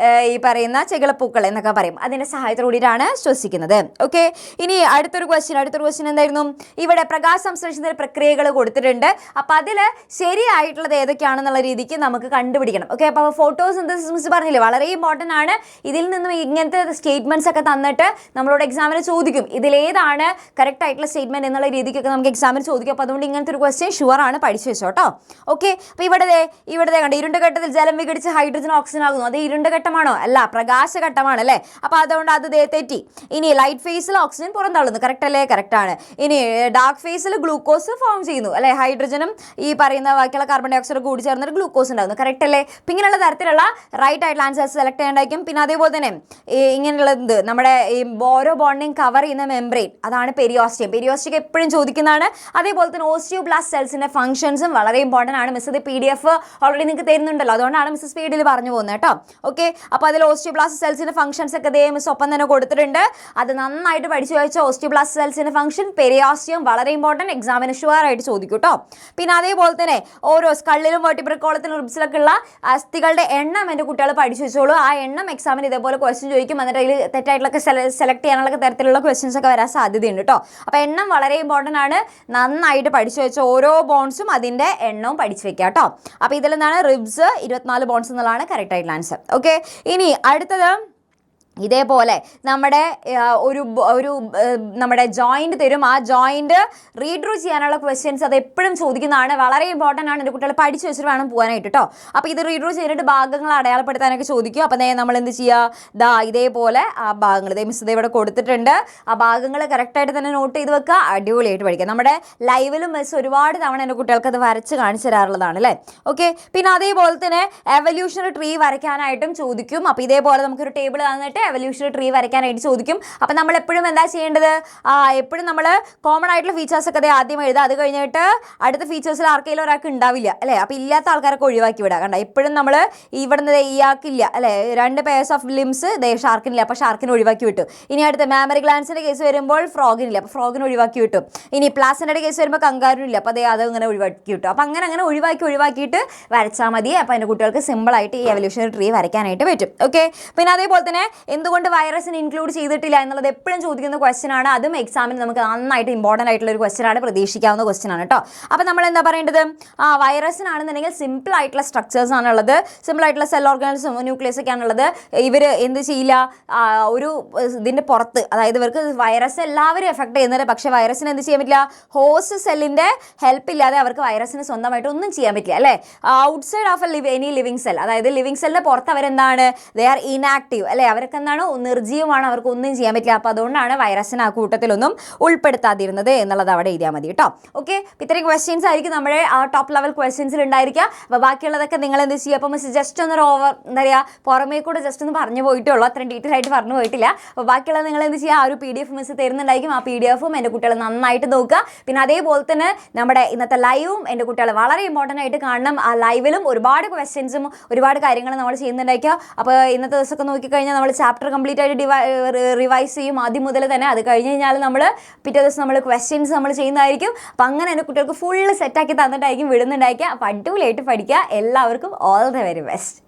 ഈ പറയുന്ന ചെകിളപ്പൂക്കൾ എന്നൊക്കെ പറയും, അതിൻ്റെ സഹായത്തോടെയാണ് ശ്വസിക്കുന്നത്. ഓക്കെ, ഇനി അടുത്തൊരു ക്വസ്റ്റ്യൻ എന്തായിരുന്നു? ഇവിടെ പ്രകാശ സംശ്ലേഷണ പ്രക്രിയകൾ കൊടുത്തിട്ടുണ്ട്. അപ്പോൾ അതിൽ ശരിയായിട്ടുള്ളത് ഏതൊക്കെയാണെന്നുള്ള രീതിക്ക് നമുക്ക് കണ്ടുപിടിക്കണം. ഓക്കെ, അപ്പോൾ ഫോട്ടോസിന്തസിസ് മിസ് പറഞ്ഞില്ലേ, വളരെ ഇമ്പോർട്ടൻ്റ് ആണ്. ഇതിൽ നിന്നും ഇങ്ങനത്തെ സ്റ്റേറ്റ്മെന്റ്സ് ഒക്കെ തന്നിട്ട് നമ്മളോട് എക്സാമിന് ചോദിക്കും, ഇതിലേതാണ് കറക്റ്റ് ആയിട്ടുള്ള സ്റ്റേറ്റ്മെന്റ് എന്നുള്ള രീതിക്കൊക്കെ നമുക്ക് എക്സാമിന് ചോദിക്കും. അപ്പോൾ അതുകൊണ്ട് ഇങ്ങനത്തെ ഒരു ക്വസ്റ്റ്യൻ ഷുവർ ആണ്, പഠിച്ചു വെച്ചോട്ടോ. ഓക്കെ, അപ്പോൾ ഇവിടെ കണ്ട് ഇരുണ്ട ഘട്ടത്തിൽ ജലം വിഘടിച്ച് ഹൈഡ്രജൻ ഓക്സിജൻ ആകുന്നു. അത് ഇരുണ്ട ഘട്ടമാണോ? അല്ല, പ്രകാശഘട്ടമാണ് അല്ലേ. അപ്പോൾ അതുകൊണ്ട് അത് തെറ്റി. ഇനി ലൈറ്റ് ഫേസിൽ ഓക്സിജൻ പുറന്തള്ളുന്നു, കറക്റ്റ് അല്ലേ? കറക്റ്റ് ആണ്. ഇനി ഡാർക്ക് ഫേസിൽ ഗ്ലൂക്കോസ് ഫോം ചെയ്യുന്നു അല്ലേ, ഹൈഡ്രജനും ഈ പറയുന്ന ബാക്കിയുള്ള കാർബൺ ഡൈ ഓക്സൈഡ് കൂടി ചേർന്നിട്ട് ഗ്ലൂക്കോസ് ഉണ്ടാകുന്നു, കറക്റ്റ് അല്ലേ? അപ്പോൾ ഇങ്ങനെയുള്ള തരത്തിലുള്ള റൈറ്റ് ആയിട്ടുള്ള ആൻസേഴ്സ് സെലക്ട് ചെയ്യേണ്ടായിരിക്കും. പിന്നെ അതേപോലെ തന്നെ ഇങ്ങനെയുള്ളത് നമ്മുടെ ഈ ഓരോ ബോണ്ടിങ് കവർ ചെയ്യുന്ന മെംബ്രെയിൻ, അതാണ് പെരിയോസ്റ്റിയം. പെരിയോസ്റ്റിയം എപ്പോഴും ചോദിക്കുന്നതാണ്. അതേപോലെ തന്നെ ഓസ്റ്റിയോബ്ലാസ്റ്റ് സെൽസിന്റെ ഫംഗ്ഷൻസും വളരെ ഇമ്പോർട്ടൻ്റ് ആണ്. മിസ് ഇത് PDF ഓൾറെഡി നിങ്ങൾക്ക് തരുന്നുണ്ടല്ലോ, അതുകൊണ്ടാണ് മിസ് സ്പീഡിൽ പറഞ്ഞു പോകുന്നത് കേട്ടോ. ഓക്കെ, അപ്പോൾ അതിൽ ഓസ്റ്റിയോബ്ലാസ്റ്റ് സെൽസിന്റെ ഫംഗ്ഷൻസ് ഒക്കെ മിസ് ഒപ്പം തന്നെ കൊടുത്തിട്ടുണ്ട്. അത് നന്നായിട്ട് പഠിച്ചു വെച്ചാൽ ഓസ്റ്റിയോബ്ലാസ്റ്റ് സെൽസിന്റെ ഫംഗ്ഷൻ, പെരിയോസ്റ്റിയം വളരെ ഇമ്പോർട്ടൻറ്റ്, എക്സാമിന് ഷുവർ ആയിട്ട് ചോദിക്കും കേട്ടോ. പിന്നെ അതേപോലെ തന്നെ ഓരോ സ്കള്ളിലും വെർട്ടിബ്രൽ കോളത്തിലും റിബ്സിലൊക്കെ ഉള്ള അസ്ഥികളുടെ എണ്ണം എൻ്റെ കുട്ടികൾ പഠിച്ചു വെച്ചോളൂ. ആ എണ്ണം എക്സാമിന് ഇതേപോലെ ക്വസ്റ്റ്യൻ ചോദിക്കും. എന്നിട്ട് അതിൽ തെറ്റായിട്ടുള്ള സെലക്ട് ചെയ്യാനുള്ള തരത്തിലുള്ള ക്വസ്റ്റ്യൻസ് ഒക്കെ വരാൻ സാധ്യതയുണ്ട് കേട്ടോ. അപ്പോൾ എണ്ണം വളരെ ഇമ്പോർട്ടൻ്റ് ആണ്, നന്നായിട്ട് പഠിച്ചു വെച്ച ഓരോ ബോൺസും അതിൻ്റെ എണ്ണവും പഠിച്ചു വെക്കുക കേട്ടോ. അപ്പോൾ ഇതിൽ നിന്നാണ് റിബ്സ് 24 ബോൺസ് എന്നുള്ളതാണ് കറക്റ്റ് ആയിട്ടുള്ള ആൻസർ. ഓക്കെ, ഇനി അടുത്തത് ഇതേപോലെ നമ്മുടെ നമ്മുടെ ജോയിന്റ് തരും. ആ ജോയിന്റ് റീഡ്രൂ ചെയ്യാനുള്ള ക്വസ്റ്റ്യൻസ് അത് എപ്പോഴും ചോദിക്കുന്നതാണ്, വളരെ ഇമ്പോർട്ടൻ്റ് ആണ്. എൻ്റെ കുട്ടികൾ പഠിച്ചു വെച്ചിട്ട് വേണം പോകാനായിട്ട് കേട്ടോ. അപ്പോൾ ഇത് റീഡ്രൂ ചെയ്തിട്ട് ഭാഗങ്ങൾ അടയാളപ്പെടുത്താനൊക്കെ ചോദിക്കും. അപ്പോൾ നമ്മൾ എന്ത് ചെയ്യുക, ഇതേപോലെ ആ ഭാഗങ്ങൾ മിസ് ഇവിടെ കൊടുത്തിട്ടുണ്ട്. ആ ഭാഗങ്ങൾ കറക്റ്റായിട്ട് തന്നെ നോട്ട് ചെയ്ത് വെക്കുക, അടിപൊളിയായിട്ട് പഠിക്കുക. നമ്മുടെ ലൈവിലും മിസ് ഒരുപാട് തവണ എൻ്റെ കുട്ടികൾക്ക് അത് വരച്ച് കാണിച്ചു തരാറുള്ളതാണ് അല്ലേ. ഓക്കെ, പിന്നെ അതേപോലെ തന്നെ എവല്യൂഷണറി ട്രീ വരയ്ക്കാനായിട്ടും ചോദിക്കും. അപ്പോൾ ഇതേപോലെ നമുക്കൊരു ടേബിൾ തന്നിട്ട് എവല്യൂഷണറി ട്രീ വരയ്ക്കാനായിട്ട് ചോദിക്കും. അപ്പം നമ്മൾ എപ്പോഴും എന്താ ചെയ്യേണ്ടത്, എപ്പോഴും നമ്മൾ കോമൺ ആയിട്ടുള്ള ഫീച്ചേഴ്സ് ഒക്കെ ആദ്യം എഴുതുക. അത് കഴിഞ്ഞിട്ട് അടുത്ത ഫീച്ചേഴ്സിൽ ആർക്കെങ്കിലും ഒരാൾക്ക് ഉണ്ടാവില്ല അല്ലേ, അപ്പോൾ ഇല്ലാത്ത ആൾക്കാരൊക്കെ ഒഴിവാക്കി വിടുക. കണ്ട, എപ്പോഴും നമ്മൾ ഇവിടുന്ന് ഇയാൾക്കില്ല അല്ലേ, 2 pairs ഓഫ് ലിംസ് ഷാർക്കിനില്ല, അപ്പോൾ ഷാർക്കിനെ ഒഴിവാക്കി വിട്ടു. ഇനി അടുത്ത മാമറി ഗ്ലാൻസിൻ്റെ കേസ് വരുമ്പോൾ ഫ്രോഗിനില്ല, അപ്പോൾ ഫ്രോഗിനെ ഒഴിവാക്കി വിട്ടു. ഇനി പ്ലാസൻ്റെ കേസ് വരുമ്പോൾ കങ്കാരൂനില്ല, അപ്പോൾ അത് ഇങ്ങനെ ഒഴിവാക്കി വിട്ടു. അപ്പോൾ അങ്ങനെ ഒഴിവാക്കിയിട്ട് വരച്ചാൽ മതി. അപ്പോൾ എൻ്റെ കുട്ടികൾക്ക് സിമ്പിളായിട്ട് ഈ എവല്യൂഷണറി ട്രീ വരയ്ക്കാനായിട്ട് പറ്റും. ഓക്കെ, പിന്നെ അതേപോലെ തന്നെ എന്തുകൊണ്ട് വൈറസിന് ഇൻക്ലൂഡ് ചെയ്തിട്ടില്ല എന്നുള്ളത് എപ്പോഴും ചോദിക്കുന്ന ക്വസ്റ്റ്യൻ ആണ്. അതും എക്സാമിന് നമുക്ക് നന്നായിട്ട് ഇമ്പോർട്ടൻ്റ് ആയിട്ടുള്ള ഒരു ക്വസ്റ്റ്യൻ ആണ്, പ്രതീക്ഷിക്കാവുന്ന ക്വസ്റ്റ്യൻ ആണ് കേട്ടോ. അപ്പോൾ നമ്മൾ എന്താ പറയേണ്ടത്, വൈറസിനാണെന്നുണ്ടെങ്കിൽ സിമ്പിൾ ആയിട്ടുള്ള സ്ട്രക്ചേഴ്സ് ആണുള്ളത്, സിമ്പിൾ ആയിട്ടുള്ള സെൽ ഓർഗാനിസം ന്യൂക്ലിയസ് ഒക്കെ ആണുള്ളത്. ഇവർ എന്ത് ചെയ്യില്ല, ഒരു ഇതിൻ്റെ പുറത്ത്, അതായത് ഇവർക്ക് വൈറസ് എല്ലാവരും എഫക്ട് ചെയ്യുന്നത്, പക്ഷേ വൈറസിന് എന്ത് ചെയ്യാൻ പറ്റില്ല, ഹോസ്റ്റ് സെല്ലിൻ്റെ ഹെൽപ്പ് ഇല്ലാതെ അവർക്ക് വൈറസിന് സ്വന്തമായിട്ട് ഒന്നും ചെയ്യാൻ പറ്റില്ല അല്ലേ. Outside of any living cell, അതായത് ലിവിങ് സെല്ലിൻ്റെ പുറത്ത് അവരെന്താണ്, ദേ ആർ ഇനാക്റ്റീവ് അല്ലേ, അവർക്ക് എന്താണ് നിർജ്ജീവമാണ്, അവർക്ക് ഒന്നും ചെയ്യാൻ പറ്റില്ല. അപ്പോൾ അതുകൊണ്ടാണ് വൈറസിന് ആ കൂട്ടത്തിലൊന്നും ഉൾപ്പെടുത്താതിരുന്നത് എന്നുള്ളത് അവിടെ എഴുതിയാൽ മതി കേട്ടോ. ഓക്കെ, ഇത്രയും ക്വസ്റ്റ്യൻസ് ആയിരിക്കും നമ്മുടെ ആ ടോപ്പ് ലെവൽ ക്വസ്റ്റ്യൻസിൽ ഉണ്ടായിരിക്കുക. അപ്പോൾ ബാക്കിയുള്ളതൊക്കെ നിങ്ങൾ എന്ത് ചെയ്യുക, അപ്പോൾ മിസ് ജസ്റ്റ് ഒന്ന് ഓവർ എന്താ പറയുക, പുറമേ കൂടെ ജസ്റ്റ് ഒന്ന് പറഞ്ഞു പോയിട്ടുള്ളൂ, അത്രയും ഡീറ്റെയിൽ ആയിട്ട് പറഞ്ഞു പോയിട്ടില്ല. അപ്പോൾ ബാക്കിയുള്ളത് നിങ്ങൾ എന്ത് ചെയ്യുക, ആ ഒരു PDF മിസ് തരുന്നുണ്ടായിരിക്കും. ആ PDFും എൻ്റെ കുട്ടികൾ നന്നായിട്ട് നോക്കുക. പിന്നെ അതേപോലെ തന്നെ നമ്മുടെ ഇന്നത്തെ ലൈവും എൻ്റെ കുട്ടികൾ വളരെ ഇമ്പോർട്ടൻ്റ് ആയിട്ട് കാണണം. ആ ലൈവിലും ഒരുപാട് ക്വസ്റ്റ്യൻസും ഒരുപാട് കാര്യങ്ങൾ നമ്മൾ ചെയ്യുന്നുണ്ടായിരിക്കുക. അപ്പോൾ ഇന്നത്തെ ദിവസമൊക്കെ നോക്കിക്കഴിഞ്ഞാൽ നമ്മൾ ചാപ്റ്റർ കംപ്ലീറ്റ് ആയിട്ട് റിവൈസ് ചെയ്യും ആദ്യം മുതൽ തന്നെ. അത് കഴിഞ്ഞ് കഴിഞ്ഞാൽ നമ്മൾ പിറ്റേ ദിവസം നമ്മൾ ക്വസ്റ്റ്യൻസ് നമ്മൾ ചെയ്യുന്നതായിരിക്കും. അപ്പം അങ്ങനെ എൻ്റെ കുട്ടികൾക്ക് ഫുള്ള് സെറ്റാക്കി തന്നിട്ടായിരിക്കും വിടുന്നുണ്ടായിരിക്കുക. അപ്പോൾ അടിപൊളിയായിട്ട് പഠിക്കുക. എല്ലാവർക്കും ഓൾ ദ വെരി ബെസ്റ്റ്.